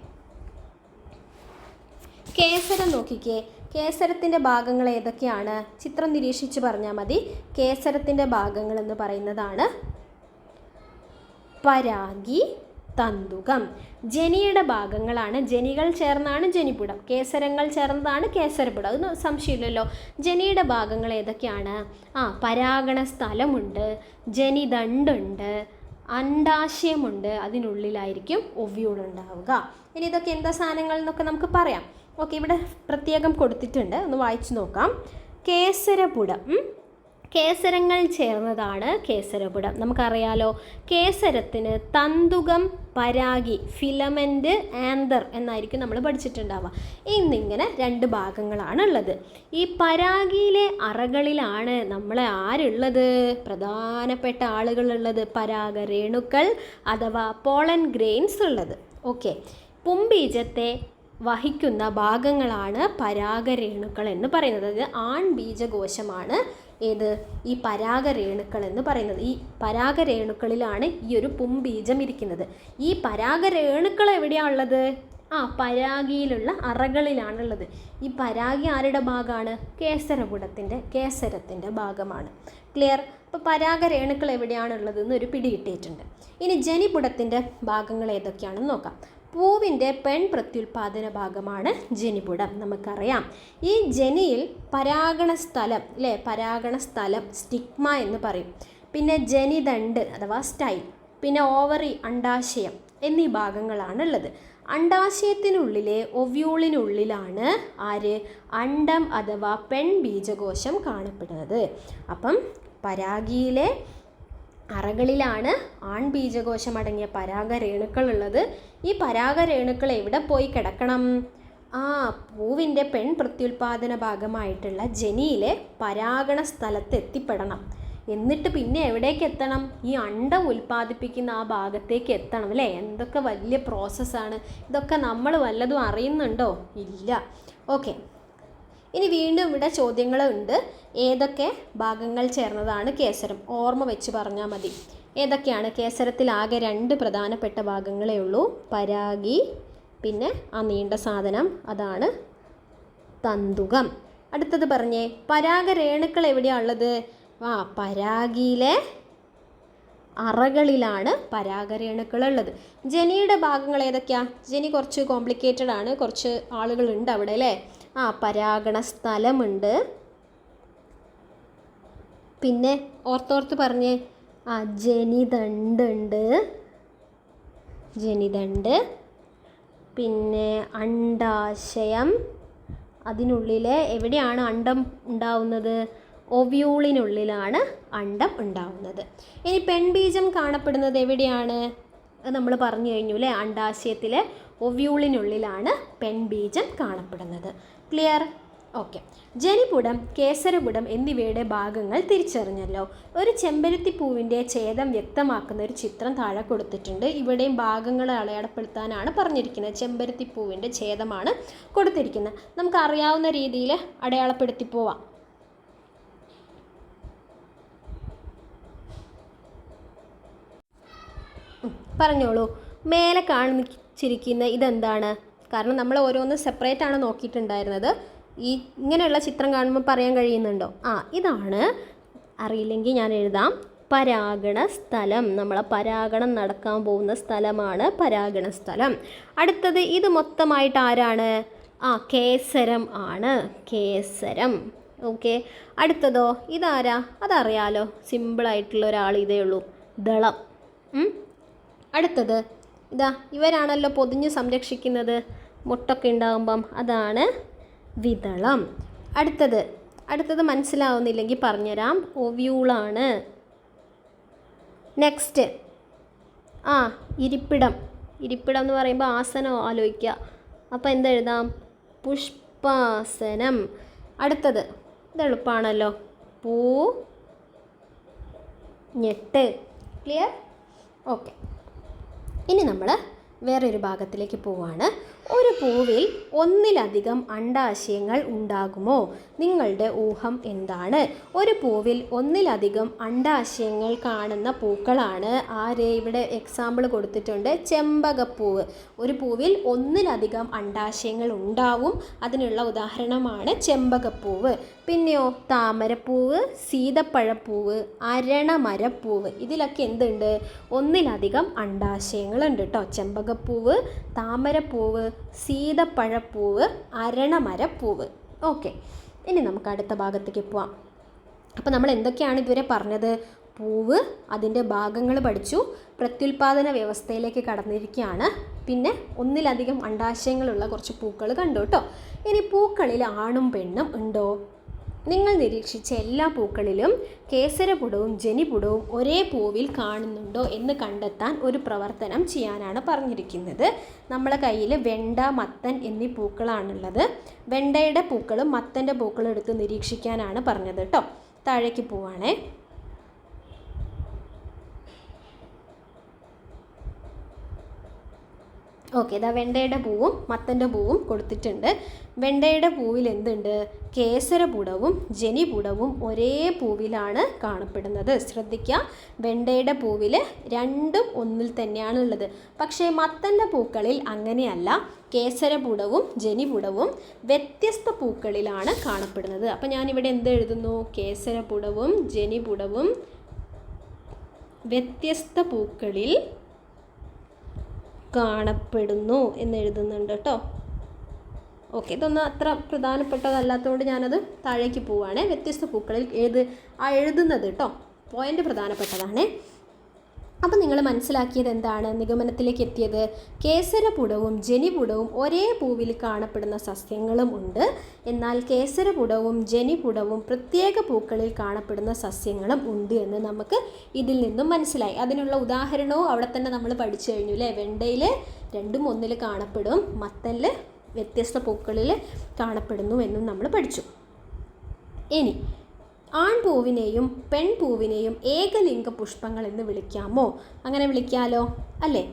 കേസരം നോക്കിക്കേ. കേസരത്തിൻ്റെ ഭാഗങ്ങൾ ഏതൊക്കെയാണ്? ചിത്രം നിരീക്ഷിച്ച് പറഞ്ഞാൽ മതി. കേസരത്തിൻ്റെ ഭാഗങ്ങൾ എന്ന് പറയുന്നതാണ് പരാഗി, തന്തുകം. ജനിയുടെ ഭാഗങ്ങളാണ്, ജനികൾ ചേർന്നാണ് ജനിപുടം. കേസരങ്ങൾ ചേർന്നതാണ് കേസരപുടം. അതൊന്നും സംശയമില്ലല്ലോ. ജനിയുടെ ഭാഗങ്ങൾ ഏതൊക്കെയാണ്? പരാഗണ സ്ഥലമുണ്ട്, ജനിദണ്ടുണ്ട്, അണ്ഡാശയമുണ്ട്. അതിനുള്ളിലായിരിക്കും ഒവ്യൂൾ ഉണ്ടാവുക. ഇനി ഇതൊക്കെ എന്താ സാധനങ്ങൾ എന്നൊക്കെ നമുക്ക് പറയാം. ഓക്കെ, ഇവിടെ പ്രത്യേകം കൊടുത്തിട്ടുണ്ട്, ഒന്ന് വായിച്ചു നോക്കാം. കേസരപുടം, കേസരങ്ങൾ ചേർന്നതാണ് കേസരപുടം. നമുക്കറിയാലോ, കേസരത്തിന് തന്തുകം, പരാഗി, ഫിലമെൻ്റ്, ആന്തർ എന്നായിരിക്കും നമ്മൾ പഠിച്ചിട്ടുണ്ടാവുക. എന്നിങ്ങനെ രണ്ട് ഭാഗങ്ങളാണ് ഉള്ളത്. ഈ പരാഗിയിലെ അറകളിലാണ് നമ്മളെ ആരുള്ളത്? പ്രധാനപ്പെട്ട ആളുകളുള്ളത്, പരാഗരേണുക്കൾ അഥവാ പോളൻ ഗ്രെയിൻസ് ഉള്ളത്. ഓക്കെ, പുംബീജത്തെ വഹിക്കുന്ന ഭാഗങ്ങളാണ് പരാഗരേണുക്കൾ എന്ന് പറയുന്നത്. അത് ആൺ ബീജകോശമാണ് ഏത്? ഈ പരാഗരേണുക്കൾ എന്ന് പറയുന്നത്. ഈ പരാഗരേണുക്കളിലാണ് ഈ ഒരു പുംബീജം ഇരിക്കുന്നത്. ഈ പരാഗരേണുക്കൾ എവിടെയാണ് ഉള്ളത്? പരാഗിയിലുള്ള അറകളിലാണുള്ളത്. ഈ പരാഗി ആരുടെ ഭാഗമാണ്? കേസരത്തിൻ്റെ ഭാഗമാണ്. ക്ലിയർ? അപ്പോൾ പരാഗരേണുക്കൾ എവിടെയാണുള്ളത് എന്നൊരു പിടി കിട്ടിയിട്ടുണ്ട്. ഇനി ജനിപുടത്തിൻ്റെ ഭാഗങ്ങൾ ഏതൊക്കെയാണെന്ന് നോക്കാം. പൂവിൻ്റെ പെൺ പ്രത്യുൽപാദന ഭാഗമാണ് ജനിപുടം. നമുക്കറിയാം, ഈ ജനിയിൽ പരാഗണസ്ഥലം അല്ലേ, പരാഗണസ്ഥലം സ്റ്റിഗ്മ എന്ന് പറയും. പിന്നെ ജനിദണ്ട് അഥവാ സ്റ്റൈൽ, പിന്നെ ഓവറി അണ്ഡാശയം എന്നീ ഭാഗങ്ങളാണുള്ളത്. അണ്ഡാശയത്തിനുള്ളിലെ ഒവ്യൂളിനുള്ളിലാണ് അണ്ഡം അഥവാ പെൺ ബീജകോശം കാണപ്പെടുന്നത്. അപ്പം പരാഗിയിലെ അറകളിലാണ് ആൺ ബീജകോശം അടങ്ങിയ പരാഗരേണുക്കൾ ഉള്ളത്. ഈ പരാഗരേണുക്കൾ എവിടെ പോയി കിടക്കണം? പൂവിൻ്റെ പെൺ പ്രത്യുൽപാദന ഭാഗമായിട്ടുള്ള ജനിയിലെ പരാഗണ സ്ഥലത്ത് എത്തിപ്പെടണം. എന്നിട്ട് പിന്നെ എവിടേക്ക് എത്തണം? ഈ അണ്ഡം ഉൽപ്പാദിപ്പിക്കുന്ന ആ ഭാഗത്തേക്ക് എത്തണം അല്ലേ. എന്തൊക്കെ വലിയ പ്രോസസ്സാണ്. ഇതൊക്കെ നമ്മൾ വല്ലതും അറിയുന്നുണ്ടോ? ഇല്ല. ഓക്കെ, ഇനി വീണ്ടും ഇവിടെ ചോദ്യങ്ങളുണ്ട്. ഏതൊക്കെ ഭാഗങ്ങൾ ചേർന്നതാണ് കേസരം? ഓർമ്മ വെച്ച് പറഞ്ഞാൽ മതി. ഏതൊക്കെയാണ്? കേസരത്തിൽ ആകെ 2 പ്രധാനപ്പെട്ട ഭാഗങ്ങളേ ഉള്ളൂ. പരാഗി, പിന്നെ ആ നീണ്ട സാധനം അതാണ് തന്തുകം. അടുത്തത് പറഞ്ഞേ, പരാഗരേണുക്കൾ എവിടെയാണ് ഉള്ളത്? പരാഗിയിലെ അറകളിലാണ് പരാഗരേണുക്കളുള്ളത്. ജനിയുടെ ഭാഗങ്ങൾ ഏതൊക്കെയാണ്? ജനി കുറച്ച് കോംപ്ലിക്കേറ്റഡ് ആണ്, കുറച്ച് ആളുകളുണ്ട് അവിടെ അല്ലേ. പരാഗണ സ്ഥലമുണ്ട്. പിന്നെ ഓർത്തോർത്ത് പറഞ്ഞേ, ജനിതണ്ടുണ്ട്. ജനിതണ്ട്. പിന്നെ അണ്ഡാശയം, അതിനുള്ളിൽ എവിടെയാണ് അണ്ഡം ഉണ്ടാവുന്നത്? ഒവ്യൂളിനുള്ളിലാണ് അണ്ഡം ഉണ്ടാവുന്നത്. ഇനി പെൺബീജം കാണപ്പെടുന്നത് എവിടെയാണ്? നമ്മൾ പറഞ്ഞു കഴിഞ്ഞു അല്ലേ, അണ്ഡാശയത്തിലെ ഒവ്യൂളിനുള്ളിലാണ് പെൺബീജം കാണപ്പെടുന്നത്. ക്ലിയർ? ഓക്കെ. ജനിപുടം, കേസരപുടം എന്നിവയുടെ ഭാഗങ്ങൾ തിരിച്ചറിഞ്ഞല്ലോ. ഒരു ചെമ്പരത്തിപ്പൂവിൻ്റെ ഛേദം വ്യക്തമാക്കുന്ന ഒരു ചിത്രം താഴെ കൊടുത്തിട്ടുണ്ട്. ഇവിടെയും ഭാഗങ്ങൾ അടയാളപ്പെടുത്താനാണ് പറഞ്ഞിരിക്കുന്നത്. ചെമ്പരത്തിപ്പൂവിൻ്റെ ഛേദമാണ് കൊടുത്തിരിക്കുന്നത്. നമുക്ക് അറിയാവുന്ന രീതിയിൽ അടയാളപ്പെടുത്തി പോവാം. പറഞ്ഞോളൂ. മേലെ കാണിച്ചിരിക്കുന്ന ഇതെന്താണ്? കാരണം നമ്മൾ ഓരോന്ന് സെപ്പറേറ്റ് ആണ് നോക്കിയിട്ടുണ്ടായിരുന്നത്. ഇങ്ങനെയുള്ള ചിത്രം കാണുമ്പോൾ പറയാൻ കഴിയുന്നുണ്ടോ? ഇതാണ്. അറിയില്ലെങ്കിൽ ഞാൻ എഴുതാം. പരാഗണ സ്ഥലം. നമ്മളെ പരാഗണം നടക്കാൻ പോകുന്ന സ്ഥലമാണ് പരാഗണ സ്ഥലം. അടുത്തത് ഇത് മൊത്തമായിട്ട് ആരാണ്? കേസരം ആണ്. കേസരം. ഓക്കെ. അടുത്തതോ ഇതാരാ? അതറിയാലോ, സിമ്പിളായിട്ടുള്ള ഒരാൾ ഇതേ ഉള്ളൂ, ദളം. അടുത്തത് ഇവരാണല്ലോ പൊതിഞ്ഞ് സംരക്ഷിക്കുന്നത് മുട്ടൊക്കെ ഉണ്ടാകുമ്പം, അതാണ് വിതളം. അടുത്തത് മനസ്സിലാവുന്നില്ലെങ്കിൽ പറഞ്ഞുതരാം, ഒവ്യൂളാണ്. നെക്സ്റ്റ് ഇരിപ്പിടം. ഇരിപ്പിടം എന്ന് പറയുമ്പോൾ ആസനം ആലോചിക്കുക. അപ്പോൾ എന്തെഴുതാം? പുഷ്പാസനം. അടുത്തത് ഇത് എളുപ്പമാണല്ലോ, പൂ ഞെട്ട്. ക്ലിയർ? ഓക്കെ. ഇനി നമ്മൾ വേറൊരു ഭാഗത്തിലേക്ക് പോവാണ്. ഒരു പൂവിൽ ഒന്നിലധികം അണ്ഡാശയങ്ങൾ ഉണ്ടാകുമോ? നിങ്ങളുടെ ഊഹം എന്താണ്? ഒരു പൂവിൽ ഒന്നിലധികം അണ്ഡാശയങ്ങൾ കാണുന്ന പൂക്കളാണ് ആര്? ഇവിടെ എക്സാമ്പിൾ കൊടുത്തിട്ടുണ്ട്, ചെമ്പകപ്പൂവ്. ഒരു പൂവിൽ ഒന്നിലധികം അണ്ഡാശയങ്ങൾ ഉണ്ടാവും. അതിനുള്ള ഉദാഹരണമാണ് ചെമ്പകപ്പൂവ്. പിന്നെയോ താമരപ്പൂവ്, സീതപ്പഴപ്പൂവ്, അരണമരപ്പൂവ്. ഇതിലൊക്കെ എന്തുണ്ട്? ഒന്നിലധികം അണ്ഡാശയങ്ങളുണ്ട് കേട്ടോ. ചെമ്പകപ്പൂവ്, താമരപ്പൂവ്, സീതപ്പഴപ്പൂവ്, അരണമരപ്പൂവ്. ഓക്കെ. ഇനി നമുക്ക് അടുത്ത ഭാഗത്തേക്ക് പോവാം. അപ്പോൾ നമ്മൾ എന്തൊക്കെയാണ് ഇതുവരെ പറഞ്ഞത്? പൂവ്, അതിൻ്റെ ഭാഗങ്ങൾ പഠിച്ചു. പ്രത്യുൽപാദന വ്യവസ്ഥയിലേക്ക് കടന്നിരിക്കുകയാണ്. പിന്നെ ഒന്നിലധികം അണ്ഡാശയങ്ങളുള്ള കുറച്ച് പൂക്കൾ കണ്ടു കേട്ടോ. ഇനി പൂക്കളിൽ ആണും പെണ്ണും ഉണ്ടോ? നിങ്ങൾ നിരീക്ഷിച്ച എല്ലാ പൂക്കളിലും കേസരപുടവും ജനിപുടവും ഒരേ പൂവിൽ കാണുന്നുണ്ടോ എന്ന് കണ്ടെത്താൻ ഒരു പ്രവർത്തനം ചെയ്യാനാണ് പറഞ്ഞിരിക്കുന്നത്. നമ്മളെ കയ്യിൽ വെണ്ട, മത്തൻ എന്നീ പൂക്കളാണുള്ളത്. വെണ്ടയുടെ പൂക്കളും മത്തൻ്റെ പൂക്കളും എടുത്ത് നിരീക്ഷിക്കാനാണ് പറഞ്ഞത് കേട്ടോ. താഴേക്ക് പോവാണേ. ഓക്കെ. വെണ്ടയുടെ പൂവും മത്തൻ്റെ പൂവും കൊടുത്തിട്ടുണ്ട്. വെണ്ടയുടെ പൂവിൽ എന്തുണ്ട്? കേസരപുടവും ജനിപുടവും ഒരേ പൂവിലാണ് കാണപ്പെടുന്നത്. ശ്രദ്ധിക്കുക, വെണ്ടയുടെ പൂവിൽ രണ്ടും ഒന്നിൽ തന്നെയാണുള്ളത്. പക്ഷേ മത്തൻ്റെ പൂക്കളിൽ അങ്ങനെയല്ല. കേസരപുടവും ജനിപുടവും വ്യത്യസ്ത പൂക്കളിലാണ് കാണപ്പെടുന്നത്. അപ്പം ഞാനിവിടെ എന്ത് എഴുതുന്നു? കേസരപുടവും ജനിപുടവും വ്യത്യസ്ത പൂക്കളിൽ കാണപ്പെടുന്നു എന്നെഴുതുന്നുണ്ട് കേട്ടോ. ഓക്കെ. ഇതൊന്നും അത്ര പ്രധാനപ്പെട്ടതല്ലാത്തതുകൊണ്ട് ഞാനത് താഴേക്ക് പോവുകയാണ്. വ്യത്യസ്ത പൂക്കളിൽ എഴുതുന്നത് കേട്ടോ. പോയിൻ്റ് പ്രധാനപ്പെട്ടതാണ്. അപ്പം നിങ്ങൾ മനസ്സിലാക്കിയത് എന്താണ്? നിഗമനത്തിലേക്ക് എത്തിയത് കേസരപുടവും ജനിപുടവും ഒരേ പൂവിൽ കാണപ്പെടുന്ന സസ്യങ്ങളും ഉണ്ട്. എന്നാൽ കേസരപുടവും ജനിപുടവും പ്രത്യേക പൂക്കളിൽ കാണപ്പെടുന്ന സസ്യങ്ങളും ഉണ്ട് എന്ന് നമുക്ക് ഇതിൽ നിന്നും മനസ്സിലായി. അതിനുള്ള ഉദാഹരണവും അവിടെ തന്നെ നമ്മൾ പഠിച്ചു കഴിഞ്ഞു അല്ലേ. വെണ്ടയിൽ രണ്ടും ഒന്നിൽ കാണപ്പെടും, മത്തനിൽ വ്യത്യസ്ത പൂക്കളിൽ കാണപ്പെടുന്നു എന്നും നമ്മൾ പഠിച്ചു. ഇനി ആൺപൂവിനെയും പെൺപൂവിനെയും ഏകലിംഗ പുഷ്പങ്ങൾ എന്ന് വിളിക്കാമോ? അങ്ങനെ വിളിക്കാലോ അല്ലേ.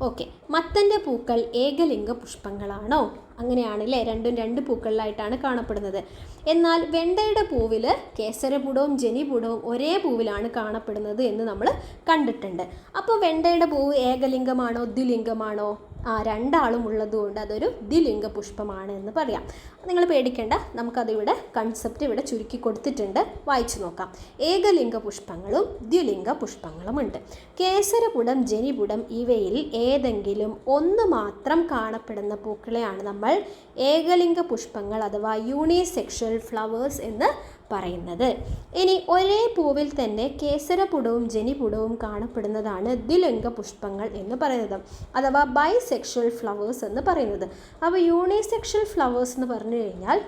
ഓക്കെ. മത്തൻ്റെ പൂക്കൾ ഏകലിംഗ പുഷ്പങ്ങളാണോ? അങ്ങനെയാണല്ലേ, രണ്ടും രണ്ട് പൂക്കളിലായിട്ടാണ് കാണപ്പെടുന്നത്. എന്നാൽ വെണ്ടയുടെ പൂവിൽ കേസരപുടവും ജനിപുടവും ഒരേ പൂവിലാണ് കാണപ്പെടുന്നത് എന്ന് നമ്മൾ കണ്ടിട്ടുണ്ട്. അപ്പോൾ വെണ്ടയുടെ പൂവ് ഏകലിംഗമാണോ ദ്വിലിംഗമാണോ? രണ്ടാളും ഉള്ളതുകൊണ്ട് അതൊരു ദ്വിലിംഗ പുഷ്പമാണ് എന്ന് പറയാം. നിങ്ങൾ പേടിക്കേണ്ട, നമുക്കതിവിടെ കൺസെപ്റ്റ് ഇവിടെ ചുരുക്കി കൊടുത്തിട്ടുണ്ട്, വായിച്ചു നോക്കാം. ഏകലിംഗ പുഷ്പങ്ങളും ദ്വിലിംഗ പുഷ്പങ്ങളുമുണ്ട്. കേസരപുടം, ജനിപുടം ഇവയിൽ ഏതെങ്കിലും ഒന്ന് മാത്രം കാണപ്പെടുന്ന പൂക്കളെയാണ് നമ്മൾ ഏകലിംഗ പുഷ്പങ്ങൾ അഥവാ യൂണിസെക്ഷൽ ഫ്ലവേഴ്സ് എന്ന് പറയുന്നത്. ഇനി ഒരേ പൂവിൽ തന്നെ കേസരപുടവും ജനിപുടവും കാണപ്പെടുന്നതാണ് ദ്വിലിംഗ പുഷ്പങ്ങൾ എന്ന് പറയുന്നത്, അഥവാ ബൈസെക്ഷൽ ഫ്ലവേഴ്സ് എന്ന് പറയുന്നത്. അപ്പോൾ യൂണിസെക്ഷൽ ഫ്ലവേഴ്സ് എന്ന് പറഞ്ഞു കഴിഞ്ഞാൽ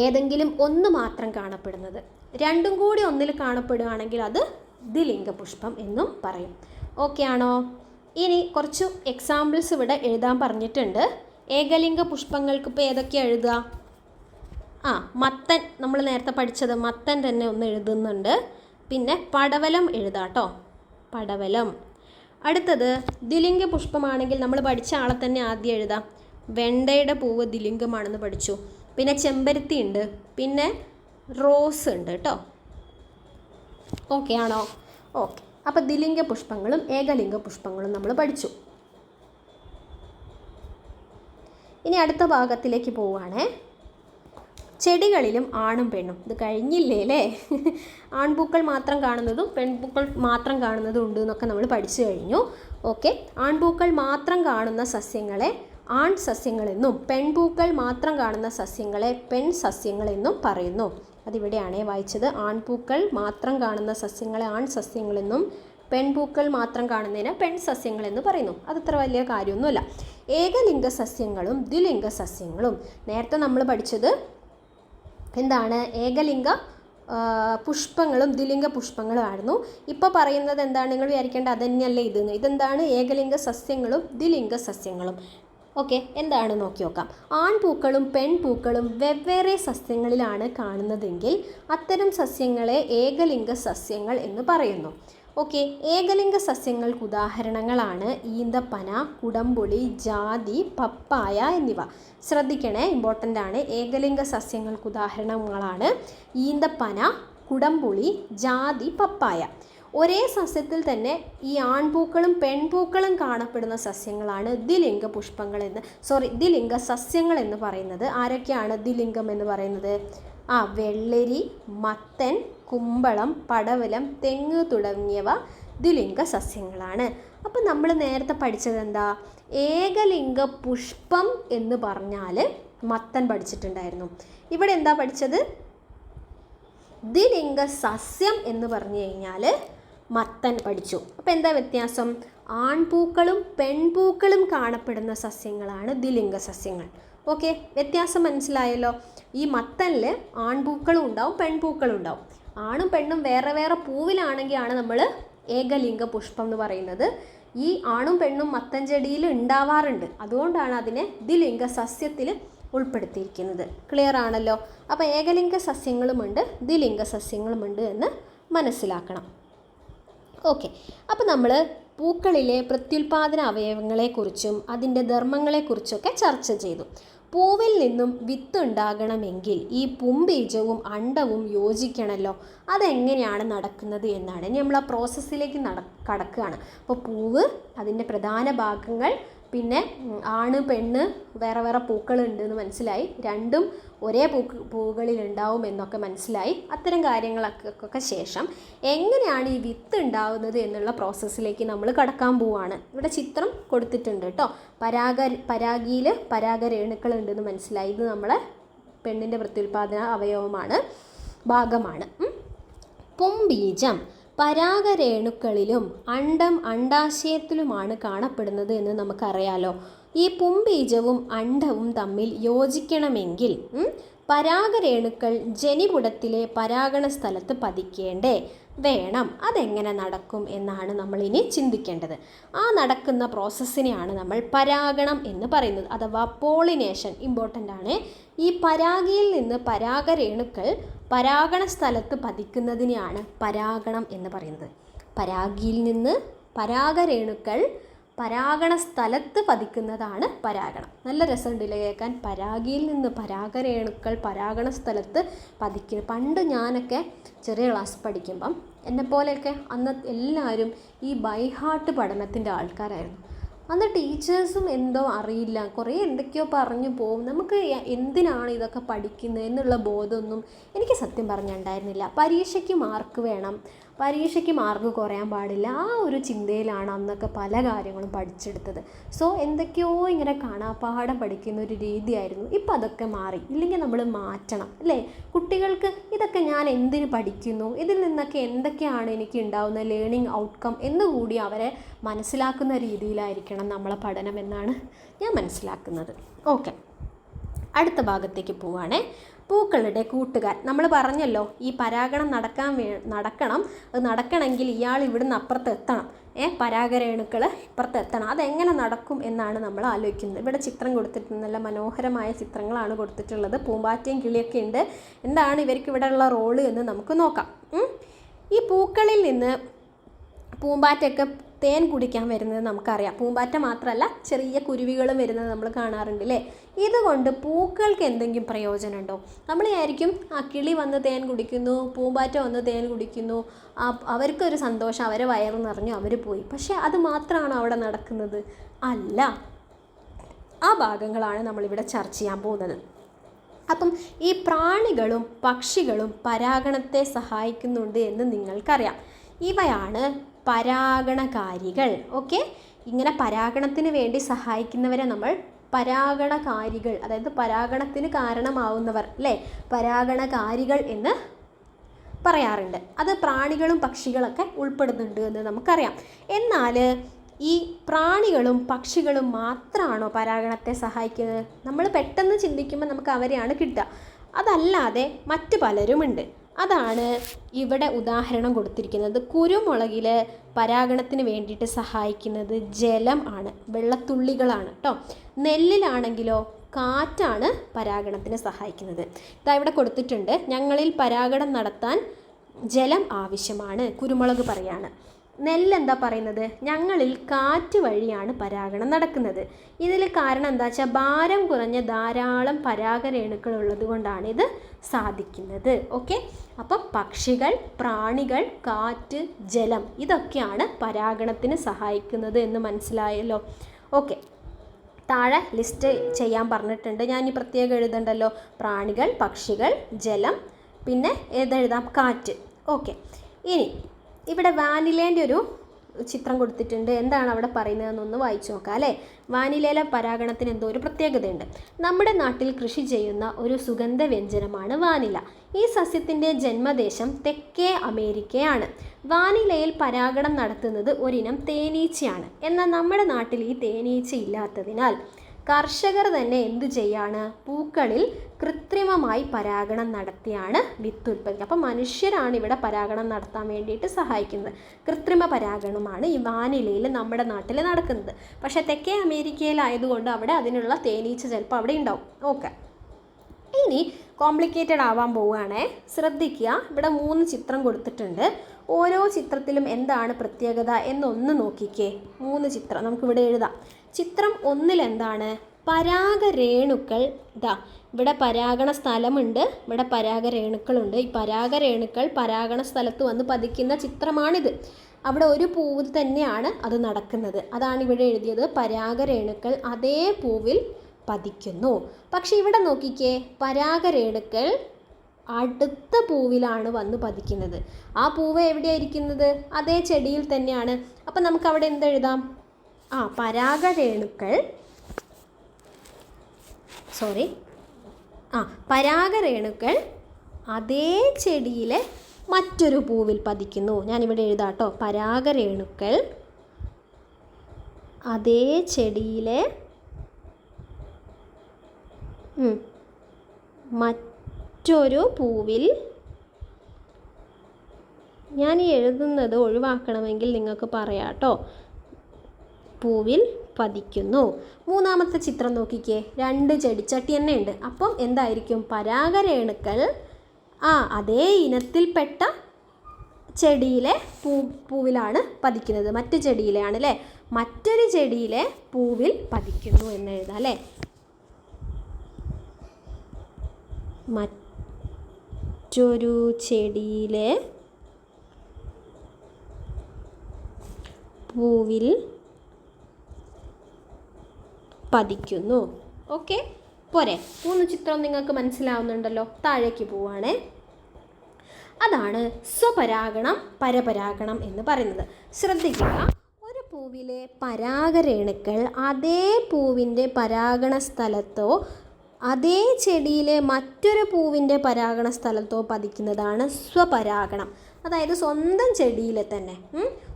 ഏതെങ്കിലും ഒന്ന് മാത്രം കാണപ്പെടുന്നത്, രണ്ടും കൂടി ഒന്നിൽ കാണപ്പെടുകയാണെങ്കിൽ അത് ദ്വിലിംഗ പുഷ്പം എന്നും പറയും. ഓക്കെ ആണോ? ഇനി കുറച്ച് എക്സാമ്പിൾസ് ഇവിടെ എഴുതാൻ പറഞ്ഞിട്ടുണ്ട്. ഏകലിംഗ പുഷ്പങ്ങൾക്ക് ഇപ്പോൾ ഏതൊക്കെയാണ് എഴുതുക? മത്തൻ, നമ്മൾ നേരത്തെ പഠിച്ചത് മത്തൻ തന്നെ ഒന്ന് എഴുതുന്നുണ്ട്. പിന്നെ പടവലം എഴുതാട്ടോ, പടവലം. അടുത്തത് ദ്വിലിംഗ പുഷ്പമാണെങ്കിൽ നമ്മൾ പഠിച്ച ആളെ തന്നെ ആദ്യം എഴുതാം. വെണ്ടയുടെ പൂവ് ദ്വിലിംഗമാണെന്ന് പഠിച്ചു. പിന്നെ ചെമ്പരത്തി ഉണ്ട്, പിന്നെ റോസ് ഉണ്ട് കേട്ടോ. ഓക്കെ ആണോ? ഓക്കെ. അപ്പോൾ ദ്വിലിംഗ പുഷ്പങ്ങളും ഏകലിംഗ പുഷ്പങ്ങളും നമ്മൾ പഠിച്ചു. ഇനി അടുത്ത ഭാഗത്തിലേക്ക് പോവുകയാണേ. ചെടികളിലും ആണും പെണ്ണും. ഇത് കഴിഞ്ഞില്ലേ അല്ലേ? ആൺപൂക്കൾ മാത്രം കാണുന്നതും പെൺപൂക്കൾ മാത്രം കാണുന്നതും ഉണ്ട് എന്നൊക്കെ നമ്മൾ പഠിച്ചു കഴിഞ്ഞു. ഓക്കെ. ആൺപൂക്കൾ മാത്രം കാണുന്ന സസ്യങ്ങളെ ആൺ സസ്യങ്ങളെന്നും പെൺപൂക്കൾ മാത്രം കാണുന്ന സസ്യങ്ങളെ പെൺ സസ്യങ്ങളെന്നും പറയുന്നു. അതിവിടെയാണേ വായിച്ചത്. ആൺപൂക്കൾ മാത്രം കാണുന്ന സസ്യങ്ങളെ ആൺ സസ്യങ്ങളെന്നും പെൺപൂക്കൾ മാത്രം കാണുന്നതിന് പെൺ സസ്യങ്ങളെന്ന് പറയുന്നു. അതത്ര വലിയ കാര്യമൊന്നുമില്ല. ഏകലിംഗ സസ്യങ്ങളും ദ്വിലിംഗ സസ്യങ്ങളും നേരത്തെ നമ്മൾ പഠിച്ചത് എന്താണ്? ഏകലിംഗ പുഷ്പങ്ങളും ദ്വിലിംഗ പുഷ്പങ്ങളും ആയിരുന്നു. ഇപ്പോൾ പറയുന്നത് എന്താണ്? നിങ്ങൾ വിചാരിക്കേണ്ട അതന്നെയല്ലേ ഇതെന്ന്. ഇതെന്താണ്? ഏകലിംഗ സസ്യങ്ങളും ദ്വിലിംഗ സസ്യങ്ങളും. ഓക്കെ, എന്താണ് നോക്കി നോക്കാം. ആൺപൂക്കളും പെൺപൂക്കളും വെവ്വേറെ സസ്യങ്ങളിലാണ് കാണുന്നതെങ്കിൽ അത്തരം സസ്യങ്ങളെ ഏകലിംഗ സസ്യങ്ങൾ എന്ന് പറയുന്നു. ഓക്കെ. ഏകലിംഗ സസ്യങ്ങൾക്ക് ഉദാഹരണങ്ങളാണ് ഈന്തപ്പന, കുടംപുളി, ജാതി, പപ്പായ എന്നിവ. ശ്രദ്ധിക്കണേ, ഇമ്പോർട്ടൻ്റ് ആണ്. ഏകലിംഗ സസ്യങ്ങൾക്ക് ഉദാഹരണങ്ങളാണ് ഈന്തപ്പന, കുടംപുളി, ജാതി, പപ്പായ. ഒരേ സസ്യത്തിൽ തന്നെ ഈ ആൺപൂക്കളും പെൺപൂക്കളും കാണപ്പെടുന്ന സസ്യങ്ങളാണ് ദ്വിലിംഗ ദ്വിലിംഗ സസ്യങ്ങൾ എന്ന് പറയുന്നത്. ആരൊക്കെയാണ് ദ്വിലിംഗം എന്ന് പറയുന്നത്? വെള്ളരി, മത്തൻ, കുമ്പളം, പടവലം, തെങ്ങ് തുടങ്ങിയവ ദ്വിലിംഗ സസ്യങ്ങളാണ്. അപ്പം നമ്മൾ നേരത്തെ പഠിച്ചത് എന്താ? ഏകലിംഗ പുഷ്പം എന്ന് പറഞ്ഞാൽ മത്തൻ പഠിച്ചിട്ടുണ്ടായിരുന്നു. ഇവിടെ എന്താ പഠിച്ചത്? ദ്വിലിംഗ സസ്യം എന്ന് പറഞ്ഞു കഴിഞ്ഞാൽ മത്തൻ പഠിച്ചു. അപ്പോൾ എന്താ വ്യത്യാസം? ആൺപൂക്കളും പെൺപൂക്കളും കാണപ്പെടുന്ന സസ്യങ്ങളാണ് ദ്വിലിംഗ സസ്യങ്ങൾ. ഓക്കെ, വ്യത്യാസം മനസ്സിലായല്ലോ. ഈ മത്തനിൽ ആൺപൂക്കളും ഉണ്ടാവും പെൺപൂക്കളും ഉണ്ടാവും. ആണും പെണ്ണും വേറെ വേറെ പൂവിലാണെങ്കിലാണ് നമ്മൾ ഏകലിംഗ പുഷ്പം എന്ന് പറയുന്നത്. ഈ ആണും പെണ്ണും മത്തൻ ചെടിയിൽ ഉണ്ടാവാറുണ്ട്, അതുകൊണ്ടാണ് അതിനെ ദ്വിലിംഗ സസ്യത്തിൽ ഉൾപ്പെടുത്തിയിരിക്കുന്നത്. ക്ലിയർ ആണല്ലോ? അപ്പോൾ ഏകലിംഗ സസ്യങ്ങളുമുണ്ട് ദ്വിലിംഗ സസ്യങ്ങളുമുണ്ട് എന്ന് മനസ്സിലാക്കണം. ഓക്കെ, അപ്പോൾ നമ്മൾ പൂക്കളിലെ പ്രത്യുൽപാദന അവയവങ്ങളെക്കുറിച്ചും അതിൻ്റെ ധർമ്മങ്ങളെക്കുറിച്ചൊക്കെ ചർച്ച ചെയ്തു. പൂവിൽ നിന്നും വിത്ത് ഉണ്ടാകണമെങ്കിൽ ഈ പുംബീജവും അണ്ഡവും യോജിക്കണമല്ലോ. അതെങ്ങനെയാണ് നടക്കുന്നത് എന്നാണ്. ഇനി നമ്മൾ ആ പ്രോസസ്സിലേക്ക് കടക്കുകയാണ്. അപ്പോൾ പൂവ്, അതിൻ്റെ പ്രധാന ഭാഗങ്ങൾ, പിന്നെ ആണ് പെണ്ണ് വേറെ വേറെ പൂക്കളുണ്ട് എന്ന് മനസ്സിലായി. രണ്ടും ഒരേ പൂവുകളിൽ ഉണ്ടാവും എന്നൊക്കെ മനസ്സിലായി. അത്തരം കാര്യങ്ങളൊക്കെ ശേഷം എങ്ങനെയാണ് ഈ വിത്ത് ഉണ്ടാവുന്നത് എന്നുള്ള പ്രോസസ്സിലേക്ക് നമ്മൾ കടക്കാൻ പോവുകയാണ്. ഇവിടെ ചിത്രം കൊടുത്തിട്ടുണ്ട് കേട്ടോ. പരാഗിയിൽ പരാഗരേണുക്കൾ ഉണ്ടെന്ന് മനസ്സിലായി. ഇത് നമ്മളെ പെണ്ണിൻ്റെ പ്രത്യുൽപാദന അവയവമാണ്, ഭാഗമാണ്. പുംബീജം പരാഗരേണുക്കളിലും അണ്ഡം അണ്ഡാശയത്തിലുമാണ് കാണപ്പെടുന്നത് എന്ന് നമുക്കറിയാലോ. ഈ പുംബീജവും അണ്ഡവും തമ്മിൽ യോജിക്കണമെങ്കിൽ പരാഗരേണുക്കൾ ജനിപുടത്തിലെ പരാഗണ സ്ഥലത്ത് പതിക്കേണ്ടേ വേണം. അതെങ്ങനെ നടക്കും എന്നാണ് നമ്മളിനി ചിന്തിക്കേണ്ടത്. ആ നടക്കുന്ന പ്രോസസ്സിനെയാണ് നമ്മൾ പരാഗണം എന്ന് പറയുന്നത്, അഥവാ പോളിനേഷൻ. ഇമ്പോർട്ടൻ്റ് ആണ്. ഈ പരാഗിയിൽ നിന്ന് പരാഗരേണുക്കൾ പരാഗണ സ്ഥലത്ത് പതിക്കുന്നതിനെയാണ് പരാഗണം എന്ന് പറയുന്നത്. പരാഗിയിൽ നിന്ന് പരാഗരേണുക്കൾ പരാഗണ സ്ഥലത്ത് പതിക്കുന്നതാണ് പരാഗണം. നല്ല രസമുണ്ടല്ലേ കേൾക്കാൻ? പരാഗിയിൽ നിന്ന് പരാഗരേണുക്കൾ പരാഗണ സ്ഥലത്ത് പതിക്കുന്നത്. പണ്ട് ഞാനൊക്കെ ചെറിയ ക്ലാസ് പഠിക്കുമ്പം എന്നെപ്പോലെയൊക്കെ അന്ന് എല്ലാവരും ഈ ബൈഹാർട്ട് പഠനത്തിൻ്റെ ആൾക്കാരായിരുന്നു. അന്ന് ടീച്ചേഴ്സും എന്തോ അറിയില്ല, കുറേ എന്തൊക്കെയോ പറഞ്ഞു പോവും. നമുക്ക് എന്തിനാണ് ഇതൊക്കെ പഠിക്കുന്നത് എന്നുള്ള ബോധമൊന്നും എനിക്ക് സത്യം പറഞ്ഞാൽ ഉണ്ടായിരുന്നില്ല. പരീക്ഷയ്ക്ക് മാർക്ക് വേണം, പരീക്ഷയ്ക്ക് മാർക്ക് കുറയാൻ പാടില്ല, ആ ഒരു ചിന്തയിലാണ് അന്നൊക്കെ പല കാര്യങ്ങളും പഠിച്ചെടുത്തത്. സോ എന്തൊക്കെയോ ഇങ്ങനെ കാണാപ്പാഠം പഠിക്കുന്ന ഒരു രീതിയായിരുന്നു. ഇപ്പം അതൊക്കെ മാറി. ഇല്ലെങ്കിൽ നമ്മൾ മാറ്റണം അല്ലേ? കുട്ടികൾക്ക് ഇതൊക്കെ ഞാൻ എന്തിന് പഠിക്കുന്നു, ഇതിൽ നിന്നൊക്കെ എന്തൊക്കെയാണ് എനിക്ക് ഉണ്ടാവുന്ന ലേണിംഗ് ഔട്ട്കം എന്നുകൂടി അവരെ മനസ്സിലാക്കുന്ന രീതിയിലായിരിക്കണം നമ്മളെ പഠനം എന്നാണ് ഞാൻ മനസ്സിലാക്കുന്നത്. ഓക്കെ, അടുത്ത ഭാഗത്തേക്ക് പോവുകയാണേ. പൂക്കളുടെ കൂട്ടുകാർ. നമ്മൾ പറഞ്ഞല്ലോ ഈ പരാഗണം നടക്കണം, അത് നടക്കണമെങ്കിൽ ഇയാൾ ഇവിടുന്ന് അപ്പുറത്ത് എത്തണം, പരാഗരേണുക്കൾ ഇപ്പുറത്ത് എത്തണം. അതെങ്ങനെ നടക്കും എന്നാണ് നമ്മൾ ആലോചിക്കുന്നത്. ഇവിടെ ചിത്രം കൊടുത്തിട്ടുണ്ട്, നല്ല മനോഹരമായ ചിത്രങ്ങളാണ് കൊടുത്തിട്ടുള്ളത്. പൂമ്പാറ്റയും കിളിയൊക്കെ ഉണ്ട്. എന്താണ് ഇവർക്ക് ഇവിടെ ഉള്ള റോള് എന്ന് നമുക്ക് നോക്കാം. ഈ പൂക്കളിൽ നിന്ന് പൂമ്പാറ്റയൊക്കെ തേൻ കുടിക്കാൻ വരുന്നത് നമുക്കറിയാം. പൂമ്പാറ്റ മാത്രമല്ല, ചെറിയ കുരുവികളും വരുന്നത് നമ്മൾ കാണാറുണ്ട് അല്ലേ? ഇതുകൊണ്ട് പൂക്കൾക്ക് എന്തെങ്കിലും പ്രയോജനമുണ്ടോ? നമ്മൾ വിചാരിക്കും ആ കിളി വന്ന് തേൻ കുടിക്കുന്നു, പൂമ്പാറ്റ വന്ന് തേൻ കുടിക്കുന്നു, അവർക്കൊരു സന്തോഷം, അവരെ വയറ് നിറഞ്ഞു, അവർ പോയി. പക്ഷേ അത് മാത്രമാണോ അവിടെ നടക്കുന്നത്? അല്ല. ആ ഭാഗങ്ങളാണ് നമ്മളിവിടെ ചർച്ച ചെയ്യാൻ പോകുന്നത്. അപ്പം ഈ പ്രാണികളും പക്ഷികളും പരാഗണത്തെ സഹായിക്കുന്നുണ്ട് എന്ന് നിങ്ങൾക്കറിയാം. ഇവയാണ് പരാഗണകാരികൾ. ഓക്കെ, ഇങ്ങനെ പരാഗണത്തിന് വേണ്ടി സഹായിക്കുന്നവരെ നമ്മൾ പരാഗണകാരികൾ, അതായത് പരാഗണത്തിന് കാരണമാവുന്നവർ അല്ലേ, പരാഗണകാരികൾ എന്ന് പറയാറുണ്ട്. അത് പ്രാണികളും പക്ഷികളൊക്കെ ഉൾപ്പെടുന്നുണ്ട് എന്ന് നമുക്കറിയാം. എന്നാൽ ഈ പ്രാണികളും പക്ഷികളും മാത്രമാണോ പരാഗണത്തെ സഹായിക്കുന്നത്? നമ്മൾ പെട്ടെന്ന് ചിന്തിക്കുമ്പോൾ നമുക്ക് അവരെയാണ് കിട്ടുക. അതല്ലാതെ മറ്റ് പലരുമുണ്ട്. അതാണ് ഇവിടെ ഉദാഹരണം കൊടുത്തിരിക്കുന്നത്. കുരുമുളകിൽ പരാഗണത്തിന് വേണ്ടിയിട്ട് സഹായിക്കുന്നത് ജലം ആണ്, വെള്ളത്തുള്ളികളാണ് കേട്ടോ. നെല്ലിലാണെങ്കിലോ കാറ്റാണ് പരാഗണത്തിന് സഹായിക്കുന്നത്. ഇതാ ഇവിടെ കൊടുത്തിട്ടുണ്ട്, ഞങ്ങളിൽ പരാഗണം നടത്താൻ ജലം ആവശ്യമാണ്, കുരുമുളക് പറയാണ്. നെല്ലെന്താ പറയുന്നത്? ഞങ്ങളിൽ കാറ്റ് വഴിയാണ് പരാഗണം നടക്കുന്നത്. ഇതിൽ കാരണം എന്താ വെച്ചാൽ ഭാരം കുറഞ്ഞ ധാരാളം പരാഗരേണുക്കൾ ഉള്ളത് കൊണ്ടാണ് ഇത് സാധിക്കുന്നത്. ഓക്കെ, അപ്പം പക്ഷികൾ, പ്രാണികൾ, കാറ്റ്, ജലം ഇതൊക്കെയാണ് പരാഗണത്തിന് സഹായിക്കുന്നത് എന്ന് മനസ്സിലായല്ലോ. ഓക്കെ, താഴെ ലിസ്റ്റ് ചെയ്യാൻ പറഞ്ഞിട്ടുണ്ട്. ഞാൻ ഈ പ്രത്യേകം എഴുതണ്ടല്ലോ. പ്രാണികൾ, പക്ഷികൾ, ജലം, പിന്നെ ഏതെഴുതാം? കാറ്റ്. ഓക്കെ, ഇനി ഇവിടെ വാനിലേൻ്റെ ഒരു ചിത്രം കൊടുത്തിട്ടുണ്ട്. എന്താണ് അവിടെ പറയുന്നതെന്നൊന്ന് വായിച്ചു നോക്കാം അല്ലേ? വാനിലയിലെ പരാഗണത്തിന് എന്തോ ഒരു പ്രത്യേകതയുണ്ട്. നമ്മുടെ നാട്ടിൽ കൃഷി ചെയ്യുന്ന ഒരു സുഗന്ധവ്യഞ്ജനമാണ് വാനില. ഈ സസ്യത്തിൻ്റെ ജന്മദേശം തെക്കേ അമേരിക്കയാണ്. വാനിലയിൽ പരാഗണം നടത്തുന്നത് ഒരിനം തേനീച്ചയാണ്. എന്നാൽ നമ്മുടെ നാട്ടിൽ ഈ തേനീച്ച ഇല്ലാത്തതിനാൽ കർഷകർ തന്നെ എന്തു ചെയ്യാണ്? പൂക്കളിൽ കൃത്രിമമായി പരാഗണം നടത്തിയാണ് വിത്ത് ഉൽപ്പാദിക്കുക. അപ്പം മനുഷ്യരാണ് ഇവിടെ പരാഗണം നടത്താൻ വേണ്ടിയിട്ട് സഹായിക്കുന്നത്. കൃത്രിമ പരാഗണമാണ് ഈ വാനിലയിൽ നമ്മുടെ നാട്ടിൽ നടക്കുന്നത്. പക്ഷേ തെക്കേ അമേരിക്കയിലായതുകൊണ്ട് അവിടെ അതിനുള്ള തേനീച്ച ചിലപ്പോൾ അവിടെ ഉണ്ടാവും. ഓക്കെ, ഇനി കോംപ്ലിക്കേറ്റഡ് ആവാൻ പോവുകയാണേ. ശ്രദ്ധിക്കുക, ഇവിടെ 3 ചിത്രം കൊടുത്തിട്ടുണ്ട്. ഓരോ ചിത്രത്തിലും എന്താണ് പ്രത്യേകത എന്നൊന്ന് നോക്കിക്കേ. 3 ചിത്രം നമുക്കിവിടെ എഴുതാം. ചിത്രം 1 എന്താണ്? പരാഗരേണുക്കൾ. ഇതാ ഇവിടെ പരാഗണ സ്ഥലമുണ്ട്, ഇവിടെ പരാഗരേണുക്കളുണ്ട്. ഈ പരാഗരേണുക്കൾ പരാഗണ സ്ഥലത്ത് വന്ന് പതിക്കുന്ന ചിത്രമാണിത്. അവിടെ ഒരു പൂവിൽ തന്നെയാണ് അത് നടക്കുന്നത്. അതാണ് ഇവിടെ എഴുതിയത്. പരാഗരേണുക്കൾ അതേ പൂവിൽ പതിക്കുന്നു. പക്ഷെ ഇവിടെ നോക്കിക്കേ, പരാഗരേണുക്കൾ അടുത്ത പൂവിലാണ് വന്ന് പതിക്കുന്നത്. ആ പൂവ് എവിടെയായിരിക്കുന്നത്? അതേ ചെടിയിൽ തന്നെയാണ്. അപ്പം നമുക്ക് അവിടെ എന്തെഴുതാം? പരാഗരേണുക്കൾ അതേ ചെടിയിലെ മറ്റൊരു പൂവിൽ പതിക്കുന്നു. ഞാനിവിടെ എഴുതാം കേട്ടോ. പരാഗരേണുക്കൾ അതേ ചെടിയിലെ മറ്റൊരു പൂവിൽ, ഞാൻ എഴുതുന്നത് ഒഴിവാക്കണമെങ്കിൽ നിങ്ങൾക്ക് പറയാം കേട്ടോ, പൂവിൽ പതിക്കുന്നു. 3ാമത്തെ ചിത്രം നോക്കിക്കേ, 2 ചെടിച്ചട്ടി തന്നെ ഉണ്ട്. അപ്പം എന്തായിരിക്കും? പരാഗരേണുക്കൾ അതേ ഇനത്തിൽപ്പെട്ട ചെടിയിലെ പൂവിലാണ് പതിക്കുന്നത്. മറ്റു ചെടിയിലാണ് അല്ലേ? മറ്റൊരു ചെടിയിലെ പൂവിൽ പതിക്കുന്നു എന്ന് എഴുതാം അല്ലേ? മറ്റൊരു ചെടിയിലെ പൂവിൽ പതിക്കുന്നു. ഓക്കെ, പോരെ? 3 ചിത്രം നിങ്ങൾക്ക് മനസ്സിലാവുന്നുണ്ടല്ലോ. താഴേക്ക് പോവാണേ. അതാണ് സ്വപരാഗണം പരപരാഗണം എന്ന് പറയുന്നത്. ശ്രദ്ധിക്കുക, ഒരു പൂവിലെ പരാഗരേണുക്കൾ അതേ പൂവിൻ്റെ പരാഗണ സ്ഥലത്തോ അതേ ചെടിയിലെ മറ്റൊരു പൂവിൻ്റെ പരാഗണ സ്ഥലത്തോ പതിക്കുന്നതാണ് സ്വപരാഗണം. അതായത് സ്വന്തം ചെടിയിലെ തന്നെ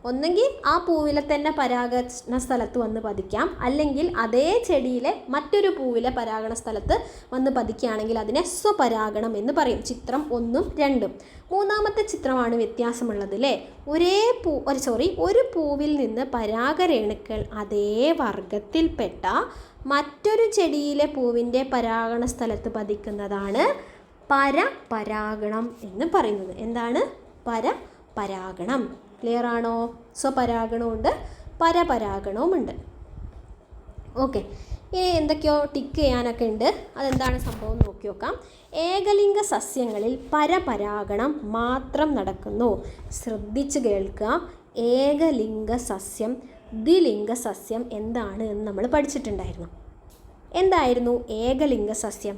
ഒന്നെങ്കിൽ ആ പൂവിലെ തന്നെ പരാഗണ സ്ഥലത്ത് വന്ന് പതിക്കാം, അല്ലെങ്കിൽ അതേ ചെടിയിലെ മറ്റൊരു പൂവിലെ പരാഗണ സ്ഥലത്ത് വന്ന് പതിക്കുകയാണെങ്കിൽ അതിനെ സ്വപരാഗണം എന്ന് പറയും. ചിത്രം 1ഉം 2ഉം. മൂന്നാമത്തെ ചിത്രമാണ് വ്യത്യാസമുള്ളത് അല്ലേ. ഒരു പൂവിൽ നിന്ന് പരാഗരേണുക്കൾ അതേ വർഗത്തിൽപ്പെട്ട മറ്റൊരു ചെടിയിലെ പൂവിൻ്റെ പരാഗണ സ്ഥലത്ത് പതിക്കുന്നതാണ് പരപരാഗണം എന്ന് പറയുന്നത്. എന്താണ് പരപരാഗണം? ക്ലിയർ ആണോ? സ്വപരാഗണമുണ്ട്, പരപരാഗണവുമുണ്ട്. ഓക്കെ, ഇനി എന്തൊക്കെയോ ടിക്ക് ചെയ്യാനൊക്കെ ഉണ്ട്. അതെന്താണ് സംഭവം നോക്കി നോക്കാം. ഏകലിംഗ സസ്യങ്ങളിൽ പരപരാഗണം മാത്രം നടക്കുന്നു. ശ്രദ്ധിച്ച് കേൾക്കുക. ഏകലിംഗ സസ്യം, ദ്വിലിംഗ സസ്യം എന്താണ് എന്ന് നമ്മൾ പഠിച്ചിട്ടുണ്ടായിരുന്നു. എന്തായിരുന്നു ഏകലിംഗ സസ്യം?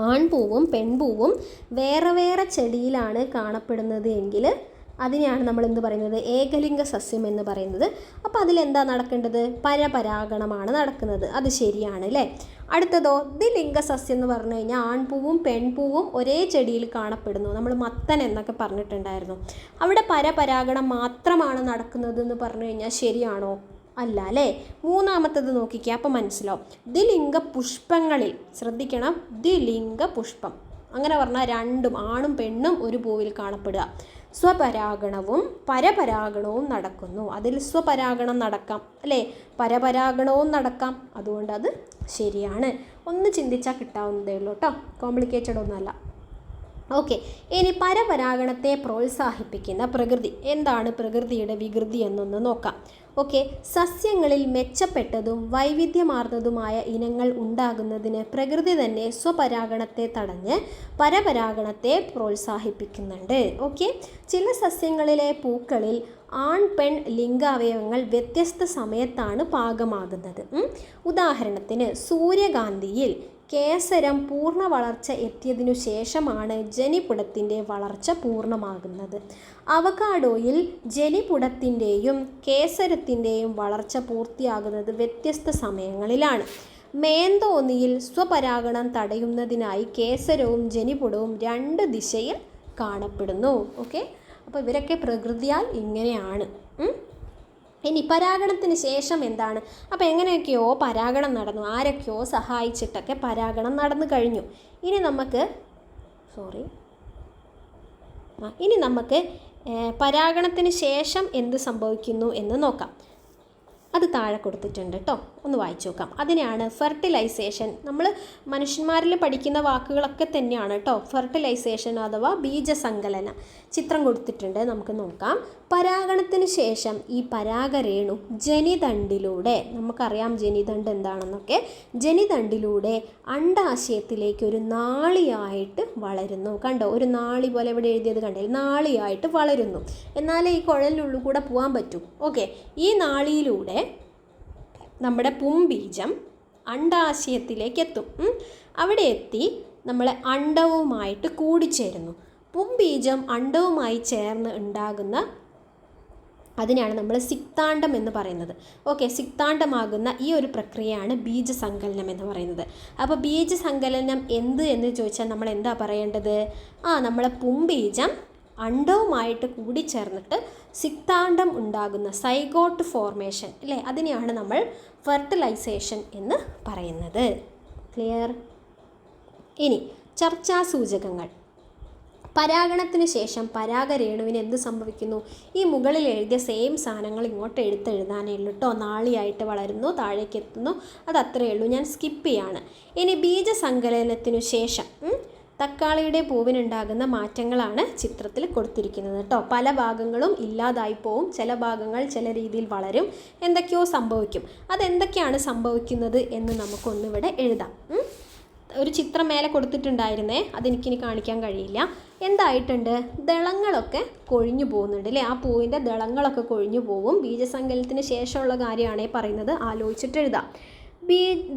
ആൺപൂവും പെൺപൂവും വേറെ വേറെ ചെടിയിലാണ് കാണപ്പെടുന്നത് എങ്കിൽ അതിനെയാണ് നമ്മൾ എന്ത് പറയുന്നത്? ഏകലിംഗ സസ്യം എന്ന് പറയുന്നത്. അപ്പോൾ അതിലെന്താ നടക്കേണ്ടത്? പരപരാഗണമാണ് നടക്കുന്നത്. അത് ശരിയാണ് അല്ലേ. അടുത്തതോ ദ്വിലിംഗ സസ്യം എന്ന് പറഞ്ഞു കഴിഞ്ഞാൽ ആൺപൂവും പെൺപൂവും ഒരേ ചെടിയിൽ കാണപ്പെടുന്നു. നമ്മൾ മത്തൻ എന്നൊക്കെ പറഞ്ഞിട്ടുണ്ടായിരുന്നു. അവിടെ പരപരാഗണം മാത്രമാണ് നടക്കുന്നത് എന്ന് പറഞ്ഞു കഴിഞ്ഞാൽ ശരിയാണോ? അല്ല അല്ലേ. മൂന്നാമത്തത് നോക്കിക്കുക, അപ്പം മനസ്സിലാവും. ദ്വിലിംഗ പുഷ്പങ്ങളിൽ ശ്രദ്ധിക്കണം. ദ്വിലിംഗ പുഷ്പം അങ്ങനെ പറഞ്ഞാൽ രണ്ടും ആണും പെണ്ണും ഒരു പൂവിൽ കാണപ്പെടുക. സ്വപരാഗണവും പരപരാഗണവും നടക്കുന്നു. അതിൽ സ്വപരാഗണം നടക്കാം അല്ലേ, പരപരാഗണവും നടക്കാം. അതുകൊണ്ട് അത് ശരിയാണ്. ഒന്ന് ചിന്തിച്ചാൽ കിട്ടാവുന്നതേ ഉള്ളൂ കേട്ടോ, കോംപ്ലിക്കേറ്റഡ് ഒന്നുമല്ല. ഓക്കെ, ഇനി പരപരാഗണത്തെ പ്രോത്സാഹിപ്പിക്കുന്ന പ്രകൃതി. എന്താണ് പ്രകൃതിയുടെ വികൃതി എന്നൊന്ന് നോക്കാം. ഓക്കെ, സസ്യങ്ങളിൽ മെച്ചപ്പെട്ടതും വൈവിധ്യമാർന്നതുമായ ഇനങ്ങൾ ഉണ്ടാകുന്നതിന് പ്രകൃതി തന്നെ സ്വപരാഗണത്തെ തടഞ്ഞ് പരപരാഗണത്തെ പ്രോത്സാഹിപ്പിക്കുന്നുണ്ട്. ഓക്കെ, ചില സസ്യങ്ങളിലെ പൂക്കളിൽ ആൺ പെൺ ലിംഗാവയവങ്ങൾ വ്യത്യസ്ത സമയത്താണ് പാകമാകുന്നത്. ഉദാഹരണത്തിന് സൂര്യകാന്തിയിൽ കേസരം പൂർണ്ണ വളർച്ച എത്തിയതിനു ശേഷമാണ് ജനിപുടത്തിൻ്റെ വളർച്ച പൂർണ്ണമാകുന്നത്. അവക്കാഡോയിൽ ജനിപുടത്തിൻ്റെയും കേസരത്തിൻ്റെയും വളർച്ച പൂർത്തിയാകുന്നത് വ്യത്യസ്ത സമയങ്ങളിലാണ്. മേന്തോന്നിയിൽ സ്വപരാഗണം തടയുന്നതിനായി കേസരവും ജനിപുടവും 2 ദിശയിൽ കാണപ്പെടുന്നു. ഓക്കെ, അപ്പോൾ ഇവരൊക്കെ പ്രകൃതിയാൽ ഇങ്ങനെയാണ്. ഇനി പരാഗണത്തിന് ശേഷം എന്താണ്? അപ്പോൾ എങ്ങനെയൊക്കെയോ പരാഗണം നടന്നു, ആരൊക്കെയോ സഹായിച്ചിട്ടൊക്കെ പരാഗണം നടന്നു കഴിഞ്ഞു. ഇനി നമുക്ക് പരാഗണത്തിന് ശേഷം എന്ത് സംഭവിക്കുന്നു എന്ന് നോക്കാം. അത് താഴെ കൊടുത്തിട്ടുണ്ട് കേട്ടോ, ഒന്ന് വായിച്ചു നോക്കാം. അതിനെയാണ് ഫെർട്ടിലൈസേഷൻ. നമ്മൾ മനുഷ്യന്മാരിൽ പഠിക്കുന്ന വാക്കുകളൊക്കെ തന്നെയാണ് കേട്ടോ. ഫെർട്ടിലൈസേഷൻ അഥവാ ബീജസങ്കലനം. ചിത്രം കൊടുത്തിട്ടുണ്ട്, നമുക്ക് നോക്കാം. പരാഗണത്തിന് ശേഷം ഈ പരാഗരേണു ജനിതണ്ടിലൂടെ, നമുക്കറിയാം ജനിതണ്ട് എന്താണെന്നൊക്കെ, ജനിതണ്ടിലൂടെ അണ്ഡാശയത്തിലേക്ക് ഒരു നാളിയായിട്ട് വളരുന്നു. കണ്ടോ, ഒരു നാളി പോലെ ഇവിടെ എഴുതിയത് കണ്ടില്ല, നാളിയായിട്ട് വളരുന്നു. എന്നാലേ ഈ കുഴലിനുള്ളിൽ കൂടെ പോകാൻ പറ്റൂ. ഓക്കെ, ഈ നാളിയിലൂടെ നമ്മുടെ പുംബീജം അണ്ഡാശയത്തിലേക്ക് എത്തും. അവിടെ എത്തി നമ്മളെ അണ്ഡവുമായിട്ട് കൂടിച്ചേരുന്നു. പുംബീജം അണ്ഡവുമായി ചേർന്ന് ഉണ്ടാകുന്ന അതിനാണ് നമ്മൾ സിക്താണ്ഡം എന്ന് പറയുന്നത്. ഓക്കെ, സിക്താണ്ഡമാകുന്ന ഈ ഒരു പ്രക്രിയയാണ് ബീജസങ്കലനം എന്ന് പറയുന്നത്. അപ്പോൾ ബീജസങ്കലനം എന്ത് എന്ന് ചോദിച്ചാൽ നമ്മൾ എന്താ പറയേണ്ടത്? നമ്മളെ പുംബീജം അണ്ഡവുമായിട്ട് കൂടിച്ചേർന്നിട്ട് സിക്താണ്ഡം ഉണ്ടാകുന്ന സൈഗോട്ട് ഫോർമേഷൻ അല്ലേ, അതിനെയാണ് നമ്മൾ ഫെർട്ടിലൈസേഷൻ എന്ന് പറയുന്നത്. ക്ലിയർ? ഇനി ചർച്ചാസൂചകങ്ങൾ. പരാഗണത്തിന് ശേഷം പരാഗരേണുവിന് എന്ത് സംഭവിക്കുന്നു? ഈ മുകളിൽ എഴുതിയ സെയിം സാധനങ്ങൾ ഇങ്ങോട്ട് എഴുതാനേ ഉള്ളൂ കേട്ടോ. നാളിയായിട്ട് വളരുന്നു, താഴേക്ക് എത്തുന്നു, അത് അത്രയേ ഉള്ളൂ. ഞാൻ സ്കിപ്പ് ചെയ്യാണ്. ഇനി ബീജസങ്കലനത്തിനു ശേഷം തക്കാളിയുടെ പൂവിനുണ്ടാകുന്ന മാറ്റങ്ങളാണ് ചിത്രത്തിൽ കൊടുത്തിരിക്കുന്നത് കേട്ടോ. പല ഭാഗങ്ങളും ഇല്ലാതായി പോവും, ചില ഭാഗങ്ങൾ ചില രീതിയിൽ വളരും, എന്തൊക്കെയോ സംഭവിക്കും. അതെന്തൊക്കെയാണ് സംഭവിക്കുന്നത് എന്ന് നമുക്കൊന്നിവിടെ എഴുതാം. ഒരു ചിത്രം മേലെ കൊടുത്തിട്ടുണ്ടായിരുന്നേ, അതെനിക്കിനി കാണിക്കാൻ കഴിയില്ല. എന്തായിട്ടുണ്ട്, ദളങ്ങളൊക്കെ കൊഴിഞ്ഞു പോകുന്നുണ്ട് അല്ലേ? ആ പൂവിൻ്റെ ദളങ്ങളൊക്കെ കൊഴിഞ്ഞു പോകും. ബീജസങ്കലനത്തിന് ശേഷമുള്ള കാര്യമാണേ പറയുന്നത്, ആലോചിച്ചിട്ട് എഴുതാം.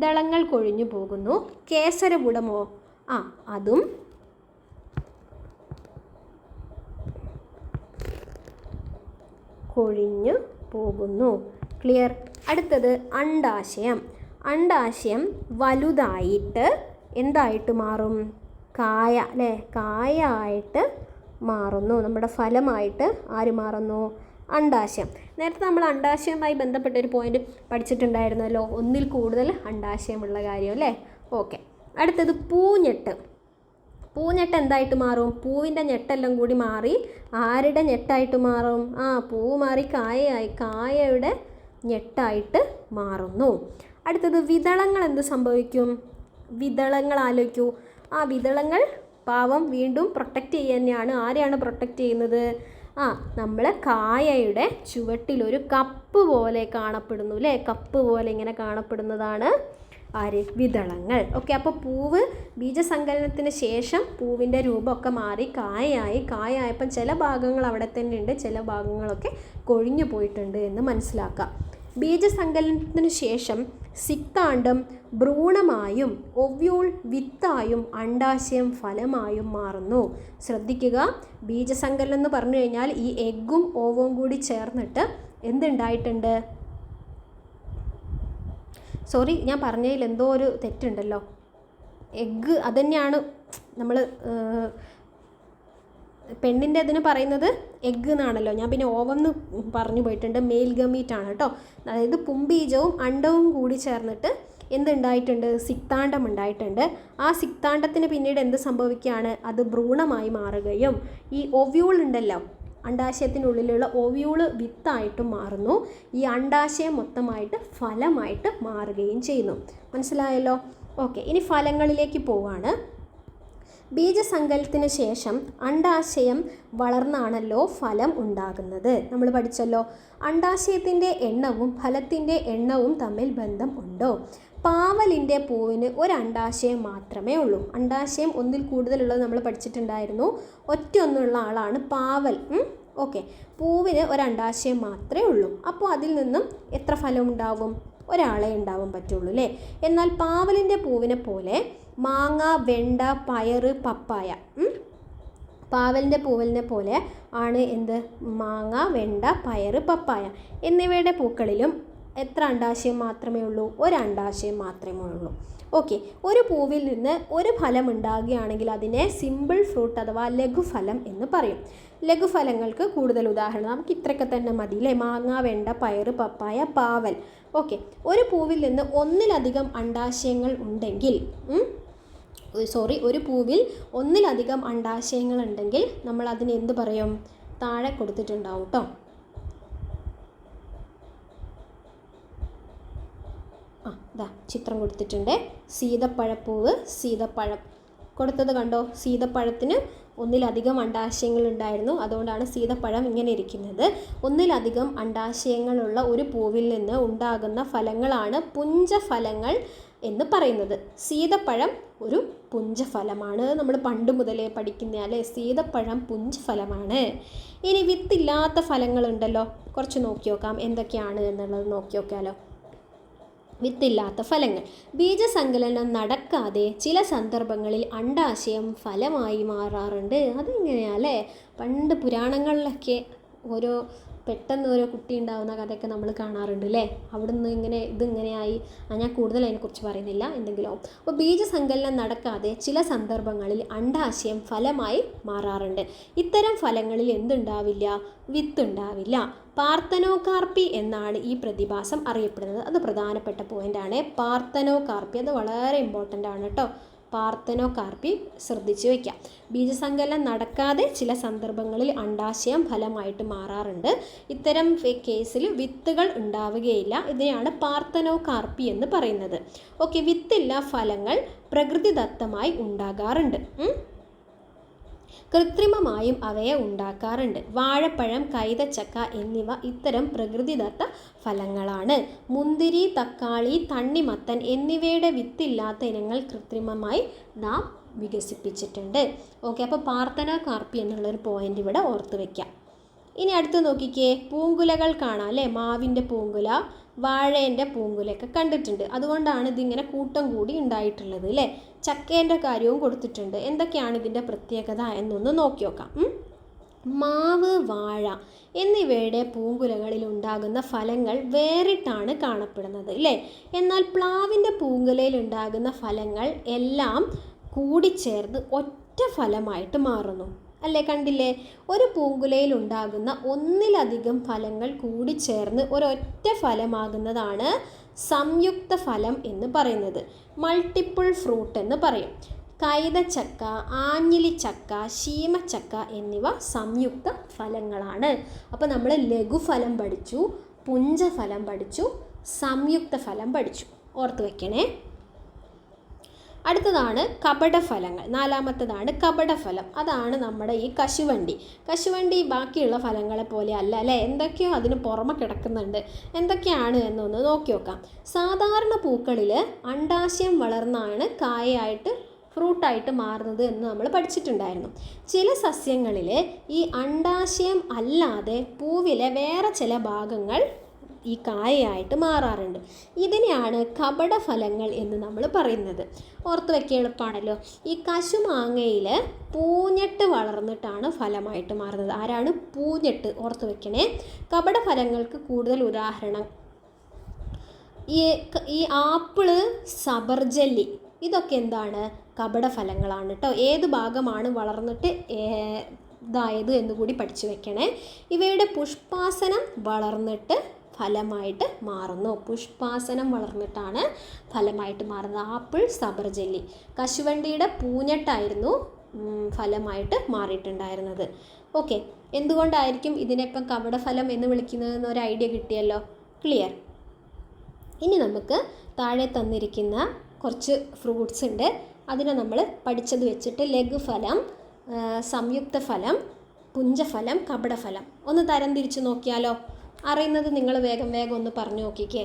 ദളങ്ങൾ കൊഴിഞ്ഞു പോകുന്നു. കേസരപുടമോ? അതും കൊഴിഞ്ഞു പോകുന്നു. ക്ലിയർ. അടുത്തത് അണ്ഡാശയം. അണ്ഡാശയം വലുതായിട്ട് എന്തായിട്ട് മാറും? കായ അല്ലേ? കായായിട്ട് മാറുന്നു. നമ്മുടെ ഫലമായിട്ട് ആര് മാറുന്നു? അണ്ഡാശയം. നേരത്തെ നമ്മൾ അണ്ഡാശയവുമായി ബന്ധപ്പെട്ടൊരു പോയിന്റ് പഠിച്ചിട്ടുണ്ടായിരുന്നല്ലോ, ഒന്നിൽ കൂടുതൽ അണ്ഡാശയമുള്ള കാര്യം അല്ലേ? ഓക്കെ. അടുത്തത് പൂഞ്ഞെട്ട്. പൂഞ്ഞെട്ട് എന്തായിട്ട് മാറും? പൂവിൻ്റെ ഞെട്ടെല്ലാം കൂടി മാറി ആരുടെ ഞെട്ടായിട്ട് മാറും? പൂവ് മാറി കായയായി, കായയുടെ ഞെട്ടായിട്ട് മാറുന്നു. അടുത്തത് വിതളങ്ങൾ എന്ത് സംഭവിക്കും? വിതളങ്ങൾ ആലോചിക്കൂ. വിതളങ്ങൾ പാവം വീണ്ടും പ്രൊട്ടക്റ്റ് ചെയ്യുക തന്നെയാണ്. ആരെയാണ് പ്രൊട്ടക്റ്റ് ചെയ്യുന്നത്? നമ്മൾ കായയുടെ ചുവട്ടിലൊരു കപ്പ് പോലെ കാണപ്പെടുന്നു അല്ലേ? കപ്പ് പോലെ ഇങ്ങനെ കാണപ്പെടുന്നതാണ് ആര്? വിതളങ്ങൾ. ഓക്കെ. അപ്പോൾ പൂവ് ബീജസങ്കലനത്തിന് ശേഷം പൂവിൻ്റെ രൂപമൊക്കെ മാറി കായയായപ്പം ചില ഭാഗങ്ങൾ അവിടെ തന്നെ ഉണ്ട്, ചില ഭാഗങ്ങളൊക്കെ കൊഴിഞ്ഞു പോയിട്ടുണ്ട് എന്ന് മനസ്സിലാക്കാം. ബീജസങ്കലനത്തിന് ശേഷം സിക്താണ്ഡം ഭ്രൂണമായും ഒവ്യൂൾ വിത്തായും അണ്ഡാശയം ഫലമായും മാറുന്നു. ശ്രദ്ധിക്കുക, ബീജസങ്കലനം എന്ന് പറഞ്ഞു കഴിഞ്ഞാൽ ഈ എഗ്ഗും ഓവവും കൂടി ചേർന്നിട്ട് എന്തുണ്ടായിട്ടുണ്ട്? സോറി, ഞാൻ പറഞ്ഞതിൽ എന്തോ ഒരു തെറ്റുണ്ടല്ലോ. എഗ്ഗ് അതുതന്നെയാണ് നമ്മൾ പെണ്ണിൻ്റെ ഇതിന് പറയുന്നത് എഗ്ഗ് എന്നാണല്ലോ. ഞാൻ പിന്നെ ഓവെന്ന് പറഞ്ഞു പോയിട്ടുണ്ട്. മെയിൽ ഗമീറ്റാണ് കേട്ടോ. അതായത് പുംബീജവും അണ്ടവും കൂടി ചേർന്നിട്ട് എന്തുണ്ടായിട്ടുണ്ട്? സിക്താണ്ഡം ഉണ്ടായിട്ടുണ്ട്. ആ സിക്താണ്ഡത്തിന് പിന്നീട് എന്ത് സംഭവിക്കുകയാണ്? അത് ഭ്രൂണമായി മാറുകയും ഈ ഒവ്യൂൾ ഉണ്ടല്ലോ, അണ്ഡാശയത്തിനുള്ളിലുള്ള ഒവ്യൂള് വിത്തായിട്ടും മാറുന്നു. ഈ അണ്ഡാശയം മൊത്തമായിട്ട് ഫലമായിട്ട് മാറുകയും ചെയ്യുന്നു. മനസ്സിലായല്ലോ? ഓക്കെ. ഇനി ഫലങ്ങളിലേക്ക് പോവാണ്. ബീജസങ്കലനത്തിന് ശേഷം അണ്ഡാശയം വളർന്നാണല്ലോ ഫലം ഉണ്ടാകുന്നത്. നമ്മൾ പഠിച്ചല്ലോ. അണ്ഡാശയത്തിൻ്റെ എണ്ണവും ഫലത്തിൻ്റെ എണ്ണവും തമ്മിൽ ബന്ധം ഉണ്ടോ? പാവലിൻ്റെ പൂവിന് ഒരു അണ്ഡാശയം മാത്രമേ ഉള്ളൂ. അണ്ഡാശയം ഒന്നിൽ കൂടുതലുള്ളത് നമ്മൾ പഠിച്ചിട്ടുണ്ടായിരുന്നു. ഒറ്റയൊന്നുള്ള ആളാണ് പാവൽ. ഓക്കെ. പൂവിന് ഒരു അണ്ഡാശയം മാത്രമേ ഉള്ളൂ. അപ്പോൾ അതിൽ നിന്നും എത്ര ഫലം ഉണ്ടാവും? ഒരാളെ ഉണ്ടാവാൻ പറ്റുള്ളൂ അല്ലേ? എന്നാൽ പാവലിൻ്റെ പൂവിനെ പോലെ മാങ്ങ, വെണ്ട, പയറ്, പപ്പായ, പാവലിൻ്റെ പൂവലിനെ പോലെ ആണ് എന്ത്? മാങ്ങ, വെണ്ട, പയറ്, പപ്പായ എന്നിവയുടെ പൂക്കളിലും എത്ര അണ്ഡാശയം മാത്രമേ ഉള്ളൂ? ഒരു അണ്ഡാശയം മാത്രമേ ഉള്ളൂ. ഓക്കെ. ഒരു പൂവിൽ നിന്ന് ഒരു ഫലം ഉണ്ടാകുകയാണെങ്കിൽ അതിനെ സിമ്പിൾ ഫ്രൂട്ട് അഥവാ ലഘുഫലം എന്ന് പറയും. ലഘുഫലങ്ങൾക്ക് കൂടുതൽ ഉദാഹരണം നമുക്ക് ഇത്രയൊക്കെ തന്നെ മതി അല്ലേ? മാങ്ങ, വെണ്ട, പയറ്, പപ്പായ, പാവൽ. ഓക്കെ. ഒരു പൂവിൽ നിന്ന് ഒന്നിലധികം അണ്ഡാശയങ്ങൾ ഉണ്ടെങ്കിൽ ഒരു പൂവിൽ ഒന്നിലധികം അണ്ഡാശയങ്ങൾ ഉണ്ടെങ്കിൽ നമ്മൾ അതിന് എന്ത് പറയും? താഴെ കൊടുത്തിട്ടുണ്ടാവും കേട്ടോ. ചിത്രം കൊടുത്തിട്ടുണ്ട്. സീതപ്പഴപ്പൂവ്, സീതപ്പഴം കൊടുത്തത് കണ്ടോ? സീതപ്പഴത്തിന് ഒന്നിലധികം അണ്ഡാശയങ്ങൾ ഉണ്ടായിരുന്നു, അതുകൊണ്ടാണ് സീതപ്പഴം ഇങ്ങനെ ഇരിക്കുന്നത്. ഒന്നിലധികം അണ്ഡാശയങ്ങളുള്ള ഒരു പൂവിൽ നിന്ന് ഉണ്ടാകുന്ന ഫലങ്ങളാണ് പുഞ്ചഫലങ്ങൾ എന്ന് പറയുന്നത്. സീതപ്പഴം ഒരു പുഞ്ചഫലമാണ്. നമ്മൾ പണ്ട് മുതലേ പഠിക്കുന്നതല്ലേ, സീതപ്പഴം പുഞ്ചഫലമാണ്. ഇനി വിത്തില്ലാത്ത ഫലങ്ങളുണ്ടല്ലോ, കുറച്ച് നോക്കി നോക്കാം എന്തൊക്കെയാണ് എന്നുള്ളത് നോക്കി നോക്കാമല്ലോ. വിത്തില്ലാത്ത ഫലങ്ങൾ. ബീജസങ്കലനം നടക്കാതെ ചില സന്ദർഭങ്ങളിൽ അണ്ഡാശയം ഫലമായി മാറാറുണ്ട്. അതെങ്ങനെയാല്ലേ? പണ്ട് പുരാണങ്ങളിലൊക്കെ പെട്ടെന്ന് ഓരോ കുട്ടി ഉണ്ടാകുന്ന കഥയൊക്കെ നമ്മൾ കാണാറുണ്ട് അല്ലേ? അവിടുന്ന് ഇതിങ്ങനെയായി. ഞാൻ കൂടുതൽ അതിനെക്കുറിച്ച് പറയുന്നില്ല, എന്തെങ്കിലും. അപ്പോൾ ബീജസങ്കലനം നടക്കാതെ ചില സന്ദർഭങ്ങളിൽ അണ്ഡാശയം ഫലമായി മാറാറുണ്ട്. ഇത്തരം ഫലങ്ങളിൽ എന്തുണ്ടാവില്ല? വിത്തുണ്ടാവില്ല. പാർത്തനോകാർപ്പി എന്നാണ് ഈ പ്രതിഭാസം അറിയപ്പെടുന്നത്. അത് പ്രധാനപ്പെട്ട പോയിൻ്റാണ്. പാർത്തനോകാർപ്പി അത് വളരെ ഇമ്പോർട്ടൻ്റ് ആണ് കേട്ടോ. പാർത്തനോകാർപ്പി ശ്രദ്ധിച്ചു വയ്ക്കാം. ബീജസങ്കലനം നടക്കാതെ ചില സന്ദർഭങ്ങളിൽ അണ്ഡാശയം ഫലമായിട്ട് മാറാറുണ്ട്. ഇത്തരം കേസിൽ വിത്തുകൾ ഉണ്ടാവുകയില്ല. ഇതിനെയാണ് പാർത്തനോകാർപ്പി എന്ന് പറയുന്നത്. ഓക്കെ. വിത്തില്ല ഫലങ്ങൾ പ്രകൃതിദത്തമായി ഉണ്ടാകാറുണ്ട്. കൃത്രിമമായും അവയെ ഉണ്ടാക്കാറുണ്ട്. വാഴപ്പഴം, കൈതച്ചക്ക എന്നിവ ഇത്തരം പ്രകൃതിദത്ത ഫലങ്ങളാണ്. മുന്തിരി, തക്കാളി, തണ്ണിമത്തൻ എന്നിവയുടെ വിത്തില്ലാത്ത ഇനങ്ങൾ കൃത്രിമമായി നാം വികസിപ്പിച്ചിട്ടുണ്ട്. ഓക്കെ, അപ്പോൾ പാർത്തനോകാർപ്പി എന്നുള്ളൊരു പോയിന്റ് ഇവിടെ ഓർത്ത് വയ്ക്കാം. ഇനി അടുത്ത് നോക്കിക്കേ, പൂങ്കുലകൾ കാണാം അല്ലേ? മാവിൻ്റെ പൂങ്കുല, വാഴേൻ്റെ പൂങ്കുലയൊക്കെ കണ്ടിട്ടുണ്ട്. അതുകൊണ്ടാണ് ഇതിങ്ങനെ കൂട്ടം കൂടി ഉണ്ടായിട്ടുള്ളത് അല്ലേ? ചക്കേൻ്റെ കാര്യവും കൊടുത്തിട്ടുണ്ട്. എന്തൊക്കെയാണ് ഇതിൻ്റെ പ്രത്യേകത എന്നൊന്ന് നോക്കി നോക്കാം. മാവ്, വാഴ എന്നിവയുടെ പൂങ്കുലകളിൽ ഉണ്ടാകുന്ന ഫലങ്ങൾ വേറിട്ടാണ് കാണപ്പെടുന്നത് അല്ലേ? എന്നാൽ പ്ലാവിൻ്റെ പൂങ്കുലയിൽ ഉണ്ടാകുന്ന ഫലങ്ങൾ എല്ലാം കൂടിച്ചേർന്ന് ഒറ്റ ഫലമായിട്ട് മാറുന്നു അല്ലേ? കണ്ടില്ലേ? ഒരു പൂങ്കുലയിൽ ഉണ്ടാകുന്ന ഒന്നിലധികം ഫലങ്ങൾ കൂടിച്ചേർന്ന് ഒരൊറ്റ ഫലമാകുന്നതാണ് സംയുക്ത ഫലം എന്ന് പറയുന്നത്. മൾട്ടിപ്പിൾ ഫ്രൂട്ട് എന്ന് പറയും. കൈതച്ചക്ക, ആഞ്ഞിലിച്ചക്ക, ശീമച്ചക്ക എന്നിവ സംയുക്ത ഫലങ്ങളാണ്. അപ്പോൾ നമ്മൾ ലഘുഫലം പഠിച്ചു, പുഞ്ചഫലം പഠിച്ചു, സംയുക്ത ഫലം പഠിച്ചു. ഓർത്ത് വയ്ക്കണേ. അടുത്തതാണ് കപടഫലങ്ങൾ. നാലാമത്തതാണ് കപടഫലം. അതാണ് നമ്മുടെ ഈ കശുവണ്ടി. കശുവണ്ടി ബാക്കിയുള്ള ഫലങ്ങളെ പോലെ അല്ല അല്ലേ? എന്തൊക്കെയോ അതിന് പുറമെ കിടക്കുന്നുണ്ട്. എന്തൊക്കെയാണ് എന്നൊന്ന് നോക്കി നോക്കാം. സാധാരണ പൂക്കളിൽ അണ്ഡാശയം വളർന്നാണ് കായയായിട്ട് ഫ്രൂട്ടായിട്ട് മാറുന്നത് എന്ന് നമ്മൾ പഠിച്ചിട്ടുണ്ടായിരുന്നു. ചില സസ്യങ്ങളിൽ ഈ അണ്ഡാശയം അല്ലാതെ പൂവിലെ വേറെ ചില ഭാഗങ്ങൾ ഈ കായയായിട്ട് മാറാറുണ്ട്. ഇതിനെയാണ് കപടഫലങ്ങൾ എന്ന് നമ്മൾ പറയുന്നത്. ഓർത്ത് വയ്ക്കുക, എളുപ്പമാണല്ലോ. ഈ കശുമാങ്ങയിൽ പൂഞ്ഞെട്ട് വളർന്നിട്ടാണ് ഫലമായിട്ട് മാറുന്നത്. ആരാണ്? പൂഞ്ഞെട്ട്. ഓർത്ത് വയ്ക്കണേ. കപടഫലങ്ങൾക്ക് കൂടുതൽ ഉദാഹരണം ഈ ആപ്പിള്, സബർജല്ലി, ഇതൊക്കെ എന്താണ്? കപടഫലങ്ങളാണ് കേട്ടോ. ഏത് ഭാഗമാണ് വളർന്നിട്ട് ഇതായത് എന്നുകൂടി പഠിച്ചു വെക്കണേ. ഇവയുടെ പുഷ്പാസനം വളർന്നിട്ട് ഫലമായിട്ട് മാറുന്നു. പുഷ്പാസനം വളർന്നിട്ടാണ് ഫലമായിട്ട് മാറുന്നത്. ആപ്പിൾ, സബർജല്ലി. കശുവണ്ടിയുടെ പൂഞ്ഞെട്ടായിരുന്നു ഫലമായിട്ട് മാറിയിട്ടുണ്ടായിരുന്നത്. ഓക്കെ, എന്തുകൊണ്ടായിരിക്കും ഇതിനെപ്പം കപടഫലം എന്ന് വിളിക്കുന്നതെന്ന് ഒരു ഐഡിയ കിട്ടിയല്ലോ. ക്ലിയർ. ഇനി നമുക്ക് താഴെ തന്നിരിക്കുന്ന കുറച്ച് ഫ്രൂട്ട്സ് ഉണ്ട്. അതിനെ നമ്മൾ പഠിച്ചത് വെച്ചിട്ട് ലഘുഫലം, സംയുക്ത ഫലം, പുഞ്ചഫലം, കപടഫലം ഒന്ന് തരംതിരിച്ച് നോക്കിയാലോ? അറിയുന്നത് നിങ്ങൾ വേഗം ഒന്ന് പറഞ്ഞു നോക്കിക്കേ.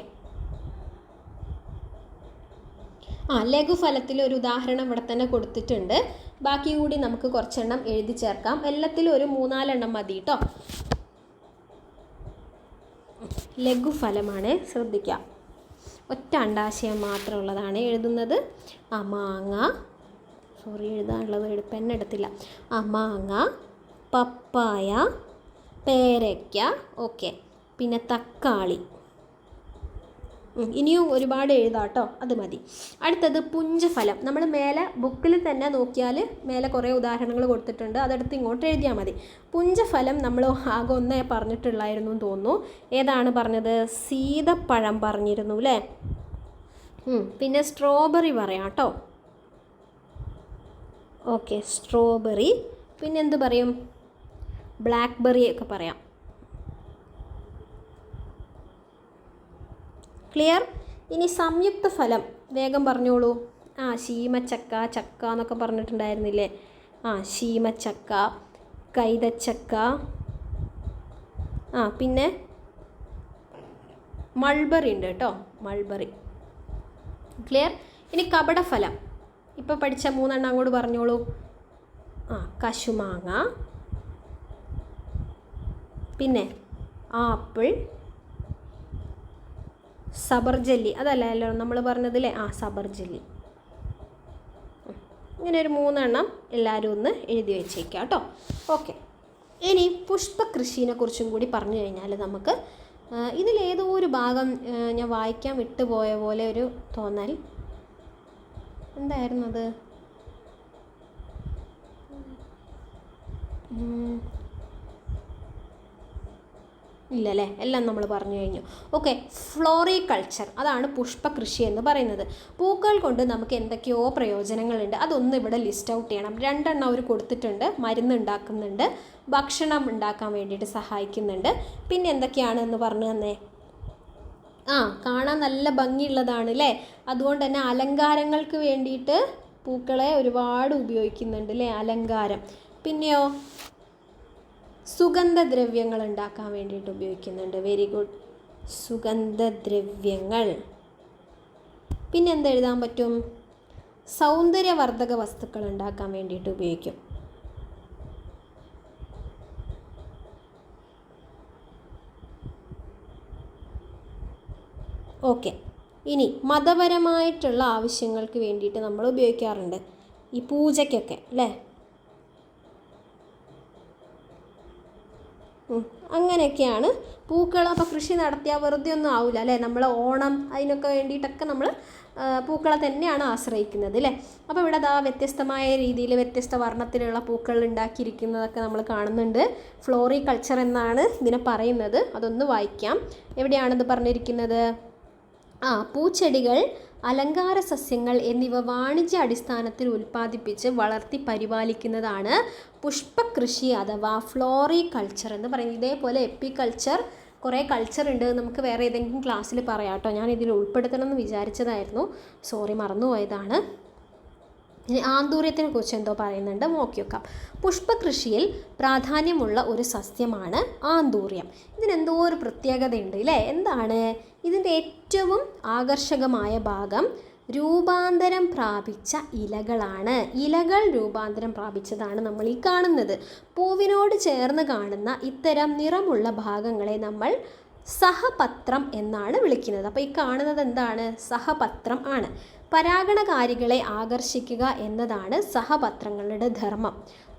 ലഘുഫലത്തിൽ ഒരു ഉദാഹരണം ഇവിടെ തന്നെ കൊടുത്തിട്ടുണ്ട്. ബാക്കി കൂടി നമുക്ക് കുറച്ചെണ്ണം എഴുതി ചേർക്കാം. എല്ലാത്തിലും ഒരു 3-4 മതി കേട്ടോ. ലഘുഫലമാണ്, ശ്രദ്ധിക്കാം. ഒറ്റ അണ്ഡാശയം മാത്രമുള്ളതാണ് എഴുതുന്നത്. മാങ്ങ, എഴുതാനുള്ളത് പെണ്ണെടുത്തില്ല. മാങ്ങ, പപ്പായ, പേരയ്ക്ക, ഓക്കെ, പിന്നെ തക്കാളി. ഇനിയും ഒരുപാട് എഴുതാം കേട്ടോ, അത് മതി. അടുത്തത് പുഞ്ചഫലം. നമ്മൾ മേലെ ബുക്കിൽ തന്നെ നോക്കിയാൽ മേലെ കുറേ ഉദാഹരണങ്ങൾ കൊടുത്തിട്ടുണ്ട്. അതെടുത്ത് ഇങ്ങോട്ട് എഴുതിയാൽ മതി. പുഞ്ചഫലം നമ്മൾ ആകെ ഒന്നേ പറഞ്ഞിട്ടുള്ളായിരുന്നു എന്ന് തോന്നുന്നു. ഏതാണ് പറഞ്ഞത്? സീതപ്പഴം പറഞ്ഞിരുന്നു അല്ലേ? പിന്നെ സ്ട്രോബെറി പറയാം കേട്ടോ. Okay, strawberry. പിന്നെ എന്ത് പറയും? ബ്ലാക്ക്ബെറി ഒക്കെ പറയാം. ക്ലിയർ. ഇനി സംയുക്ത ഫലം വേഗം പറഞ്ഞോളൂ. ശീമച്ചക്ക, ചക്ക എന്നൊക്കെ പറഞ്ഞിട്ടുണ്ടായിരുന്നില്ലേ? ശീമച്ചക്ക, കൈതച്ചക്ക, പിന്നെ മൾബറി ഉണ്ട് കേട്ടോ, മൾബറി. ക്ലിയർ. ഇനി കപടഫലം ഇപ്പോൾ പഠിച്ച 3 അങ്ങോട്ട് പറഞ്ഞോളൂ. കശുമാങ്ങ, പിന്നെ ആപ്പിൾ, സബർജല്ലി. അതല്ലല്ലോ നമ്മൾ പറഞ്ഞതില്ലേ? സബർജല്ലി. ഇങ്ങനെ ഒരു 3 എല്ലാവരും ഒന്ന് എഴുതി വെച്ചേക്കാം കേട്ടോ. ഓക്കെ, ഇനി പുഷ്പകൃഷിനെ കുറിച്ചും കൂടി പറഞ്ഞു കഴിഞ്ഞാൽ നമുക്ക് ഇതിലേതോ ഒരു ഭാഗം ഞാൻ വായിക്കാൻ വിട്ടുപോയ പോലെ ഒരു തോന്നൽ. എന്തായിരുന്നു അത്? ഇല്ലല്ലേ, എല്ലാം നമ്മൾ പറഞ്ഞു കഴിഞ്ഞു. ഓക്കെ, ഫ്ലോറികൾച്ചർ, അതാണ് പുഷ്പകൃഷി എന്ന് പറയുന്നത്. പൂക്കൾ കൊണ്ട് നമുക്ക് എന്തൊക്കെയോ പ്രയോജനങ്ങളുണ്ട്. അതൊന്നും ഇവിടെ ലിസ്റ്റ് ഔട്ട് ചെയ്യണം. 2 അവർ കൊടുത്തിട്ടുണ്ട്. മരുന്ന് ഉണ്ടാക്കുന്നുണ്ട്, ഭക്ഷണം ഉണ്ടാക്കാൻ വേണ്ടിയിട്ട് സഹായിക്കുന്നുണ്ട്. പിന്നെ എന്തൊക്കെയാണെന്ന് പറഞ്ഞു തന്നേ. കാണാൻ നല്ല ഭംഗിയുള്ളതാണ് അല്ലേ? അതുകൊണ്ട് തന്നെ അലങ്കാരങ്ങൾക്ക് വേണ്ടിയിട്ട് പൂക്കളെ ഒരുപാട് ഉപയോഗിക്കുന്നുണ്ട് അല്ലേ? അലങ്കാരം. പിന്നെയോ സുഗന്ധദ്രവ്യങ്ങൾ ഉണ്ടാക്കാൻ വേണ്ടിയിട്ട് ഉപയോഗിക്കുന്നുണ്ട്. വെരി ഗുഡ്, സുഗന്ധദ്രവ്യങ്ങൾ. പിന്നെ എന്തെഴുതാൻ പറ്റും? സൗന്ദര്യവർദ്ധക വസ്തുക്കൾ ഉണ്ടാക്കാൻ വേണ്ടിയിട്ട് ഉപയോഗിക്കും. ഓക്കെ, ഇനി മതപരമായിട്ടുള്ള ആവശ്യങ്ങൾക്ക് വേണ്ടിയിട്ട് നമ്മൾ ഉപയോഗിക്കാറുണ്ട്, ഈ പൂജയ്ക്കൊക്കെ അല്ലേ? അങ്ങനെയൊക്കെയാണ് പൂക്കൾ. അപ്പോൾ കൃഷി നടത്തിയാൽ വെറുതെ ഒന്നും ആവില്ല അല്ലേ? നമ്മൾ ഓണം അതിനൊക്കെ വേണ്ടിയിട്ടൊക്കെ നമ്മൾ പൂക്കളെ തന്നെയാണ് ആശ്രയിക്കുന്നത് അല്ലേ? അപ്പോൾ ഇവിടെ വ്യത്യസ്തമായ രീതിയിൽ വ്യത്യസ്ത വർണ്ണത്തിലുള്ള പൂക്കൾ ഉണ്ടാക്കിയിരിക്കുന്നതൊക്കെ നമ്മൾ കാണുന്നുണ്ട്. ഫ്ലോറികൾച്ചർ എന്നാണ് ഇതിനെ പറയുന്നത്. അതൊന്ന് വായിക്കാം. എവിടെയാണിത് പറഞ്ഞിരിക്കുന്നത്? പൂച്ചെടികൾ, അലങ്കാര സസ്യങ്ങൾ എന്നിവ വാണിജ്യ അടിസ്ഥാനത്തിൽ ഉൽപ്പാദിപ്പിച്ച് വളർത്തി പരിപാലിക്കുന്നതാണ് പുഷ്പകൃഷി അഥവാ ഫ്ലോറികൾച്ചർ എന്ന് പറയുന്നത്. ഇതേപോലെ എപ്പിക്കൾച്ചർ കുറേ കൾച്ചർ ഉണ്ട്, നമുക്ക് വേറെ ഏതെങ്കിലും ക്ലാസ്സിൽ പറയാം കേട്ടോ. ഞാൻ ഇതിൽ ഉൾപ്പെടുത്തണമെന്ന് വിചാരിച്ചതായിരുന്നു, സോറി മറന്നുപോയതാണ്. ഇനി ആന്തൂര്യത്തിനെ കുറിച്ച് എന്തോ പറയുന്നുണ്ട്, നോക്കി വെക്കാം. പുഷ്പകൃഷിയിൽ പ്രാധാന്യമുള്ള ഒരു സസ്യമാണ് ആന്തൂര്യം. ഇതിനെന്തോ ഒരു പ്രത്യേകതയുണ്ട് അല്ലേ? എന്താണ് ഇതിൻ്റെ ഏറ്റവും ആകർഷകമായ ഭാഗം? രൂപാന്തരം പ്രാപിച്ച ഇലകളാണ്. ഇലകൾ രൂപാന്തരം പ്രാപിച്ചതാണ് നമ്മൾ ഈ കാണുന്നത്. പൂവിനോട് ചേർന്ന് കാണുന്ന ഇത്തരം നിറമുള്ള ഭാഗങ്ങളെ നമ്മൾ സഹപത്രം എന്നാണ് വിളിക്കുന്നത്. അപ്പോൾ ഈ കാണുന്നത് എന്താണ്? സഹപത്രം ആണ്. പരാഗണകാരികളെ ആകർഷിക്കുക എന്നതാണ് സഹപത്രങ്ങളുടെ ധർമ്മം.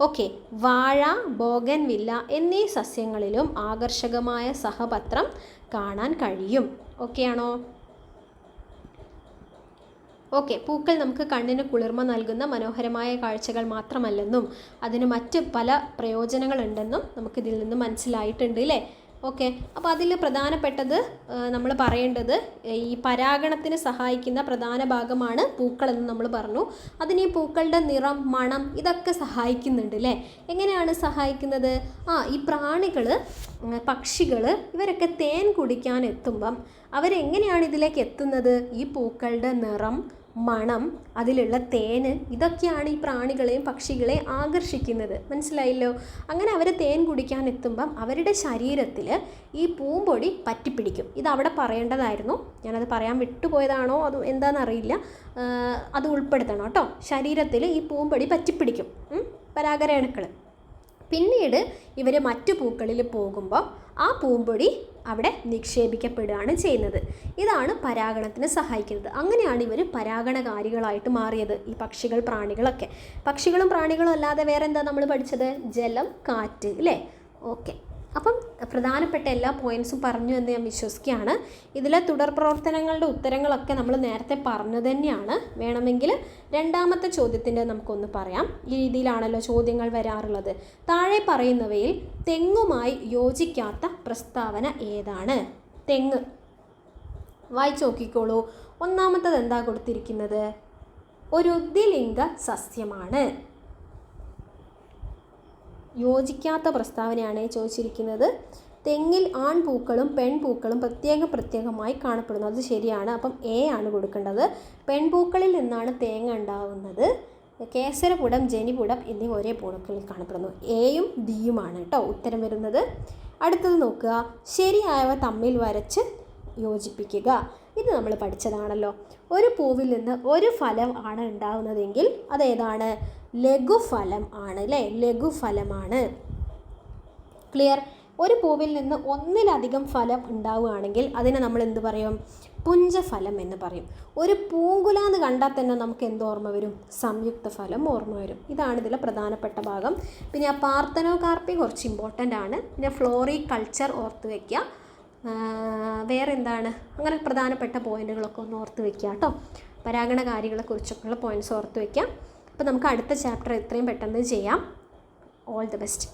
ഓക്കെ, വാഴ, ബോഗൻവില്ല എന്നീ സസ്യങ്ങളിലും ആകർഷകമായ സഹപത്രം കാണാൻ കഴിയും. ഓക്കെ ആണോ? ഓക്കെ, പൂക്കൾ നമുക്ക് കണ്ണിന് കുളിർമ നൽകുന്ന മനോഹരമായ കാഴ്ചകൾ മാത്രമല്ലെന്നും അതിന് മറ്റ് പല പ്രയോജനങ്ങളുണ്ടെന്നും നമുക്കിതിൽ നിന്ന് മനസ്സിലായിട്ടുണ്ട് അല്ലേ? ഓക്കെ, അപ്പോൾ അതിൽ പ്രധാനപ്പെട്ടത് നമ്മൾ പറയേണ്ടത് ഈ പരാഗണത്തിന് സഹായിക്കുന്ന പ്രധാന ഭാഗമാണ് പൂക്കളെന്ന് നമ്മൾ പറഞ്ഞു. അതിന് ഈ പൂക്കളുടെ നിറം, മണം ഇതൊക്കെ സഹായിക്കുന്നുണ്ട് അല്ലേ? എങ്ങനെയാണ് സഹായിക്കുന്നത്? ഈ പ്രാണികൾ, പക്ഷികൾ ഇവരൊക്കെ തേൻ കുടിക്കാൻ എത്തുമ്പം അവരെങ്ങനെയാണ് ഇതിലേക്ക് എത്തുന്നത്? ഈ പൂക്കളുടെ നിറം, മണം, അതിലുള്ള തേന് ഇതൊക്കെയാണ് ഈ പ്രാണികളെയും പക്ഷികളെയും ആകർഷിക്കുന്നത്. മനസ്സിലായല്ലോ? അങ്ങനെ അവർ തേൻ കുടിക്കാൻ എത്തുമ്പം അവരുടെ ശരീരത്തിൽ ഈ പൂമ്പൊടി പറ്റിപ്പിടിക്കും. ഇതവിടെ പറയേണ്ടതായിരുന്നു, ഞാനത് പറയാൻ വിട്ടുപോയതാണോ അത് എന്താണെന്നറിയില്ല. അത് ഉൾപ്പെടുത്തണം കേട്ടോ. ശരീരത്തിൽ ഈ പൂമ്പൊടി പറ്റിപ്പിടിക്കും പരാഗരേണുക്കൾ. പിന്നീട് ഇവർ മറ്റു പൂക്കളിൽ പോകുമ്പോൾ ആ പൂമ്പൊടി അവിടെ നിക്ഷേപിക്കപ്പെടുകയാണ് ചെയ്യുന്നത്. ഇതാണ് പരാഗണത്തിന് സഹായിക്കുന്നത്. അങ്ങനെയാണ് ഇവർ പരാഗണകാരികളായിട്ട് മാറിയത്, ഈ പക്ഷികൾ, പ്രാണികളൊക്കെ. പക്ഷികളും പ്രാണികളും അല്ലാതെ വേറെ എന്താ നമ്മൾ പഠിച്ചത്? ജലം, കാറ്റ് അല്ലേ? ഓക്കെ, അപ്പം പ്രധാനപ്പെട്ട എല്ലാ പോയിൻറ്സും പറഞ്ഞു എന്ന് ഞാൻ വിശ്വസിക്കുകയാണ്. ഇതിലെ തുടർ പ്രവർത്തനങ്ങളുടെ ഉത്തരങ്ങളൊക്കെ നമ്മൾ നേരത്തെ പറഞ്ഞു തന്നെയാണ്. വേണമെങ്കിൽ രണ്ടാമത്തെ ചോദ്യത്തിൻ്റെ നമുക്കൊന്ന് പറയാം. ഈ രീതിയിലാണല്ലോ ചോദ്യങ്ങൾ വരാറുള്ളത്. താഴെ പറയുന്നവയിൽ തെങ്ങുമായി യോജിക്കാത്ത പ്രസ്താവന ഏതാണ്? തെങ്ങ് വായിച്ചു നോക്കിക്കോളൂ. ഒന്നാമത്തത് എന്താ കൊടുത്തിരിക്കുന്നത്? ഒരു ദ്വിലിംഗ സസ്യമാണ്. യോജിക്കാത്ത പ്രസ്താവനയാണ് ചോദിച്ചിരിക്കുന്നത്. തെങ്ങിൽ ആൺപൂക്കളും പെൺപൂക്കളും പ്രത്യേകമായി കാണപ്പെടുന്നു. അത് ശരിയാണ്. അപ്പം എ ആണ് കൊടുക്കേണ്ടത്. പെൺപൂക്കളിൽ നിന്നാണ് തേങ്ങ ഉണ്ടാവുന്നത്. കേസരപുടം, ജനിപുടം എന്നിവ ഒരേ പൂക്കളിൽ കാണപ്പെടുന്നു. എയും ഡിയുമാണ് കേട്ടോ ഉത്തരം വരുന്നത്. അടുത്തത് നോക്കുക. ശരിയായവ തമ്മിൽ വരച്ച് യോജിപ്പിക്കുക. ഇത് നമ്മൾ പഠിച്ചതാണല്ലോ. ഒരു പൂവിൽ നിന്ന് ഒരു ഫലം ആണ് ഉണ്ടാവുന്നതെങ്കിൽ അതേതാണ്? ലഘുഫലം ആണ് അല്ലേ? ലഘുഫലമാണ്. ക്ലിയർ? ഒരു പൂവിൽ നിന്ന് ഒന്നിലധികം ഫലം ഉണ്ടാവുകയാണെങ്കിൽ അതിനെ നമ്മൾ എന്ത് പറയും? പുഞ്ചഫലം എന്ന് പറയും. ഒരു പൂങ്കുല എന്ന് കണ്ടാൽ തന്നെ നമുക്ക് എന്ത് ഓർമ്മ വരും? സംയുക്ത ഫലം ഓർമ്മ വരും. ഇതാണ് ഇതിലെ പ്രധാനപ്പെട്ട ഭാഗം. പിന്നെ ആ പാർത്തനോകാർപ്പി കുറച്ച് ഇമ്പോർട്ടൻ്റ് ആണ്. പിന്നെ ഫ്ലോറികൾച്ചർ ഓർത്ത് വയ്ക്കുക. വേറെ എന്താണ്? അങ്ങനെ പ്രധാനപ്പെട്ട പോയിന്റുകളൊക്കെ ഒന്ന് ഓർത്ത് വയ്ക്കുക കേട്ടോ. പരാഗണകാരികളെക്കുറിച്ചൊക്കെയുള്ള പോയിന്റ്സ് ഓർത്ത് വയ്ക്കാം. അപ്പോൾ നമുക്ക് അടുത്ത ചാപ്റ്റർ എത്രയും പെട്ടെന്ന് ചെയ്യാം. All the best.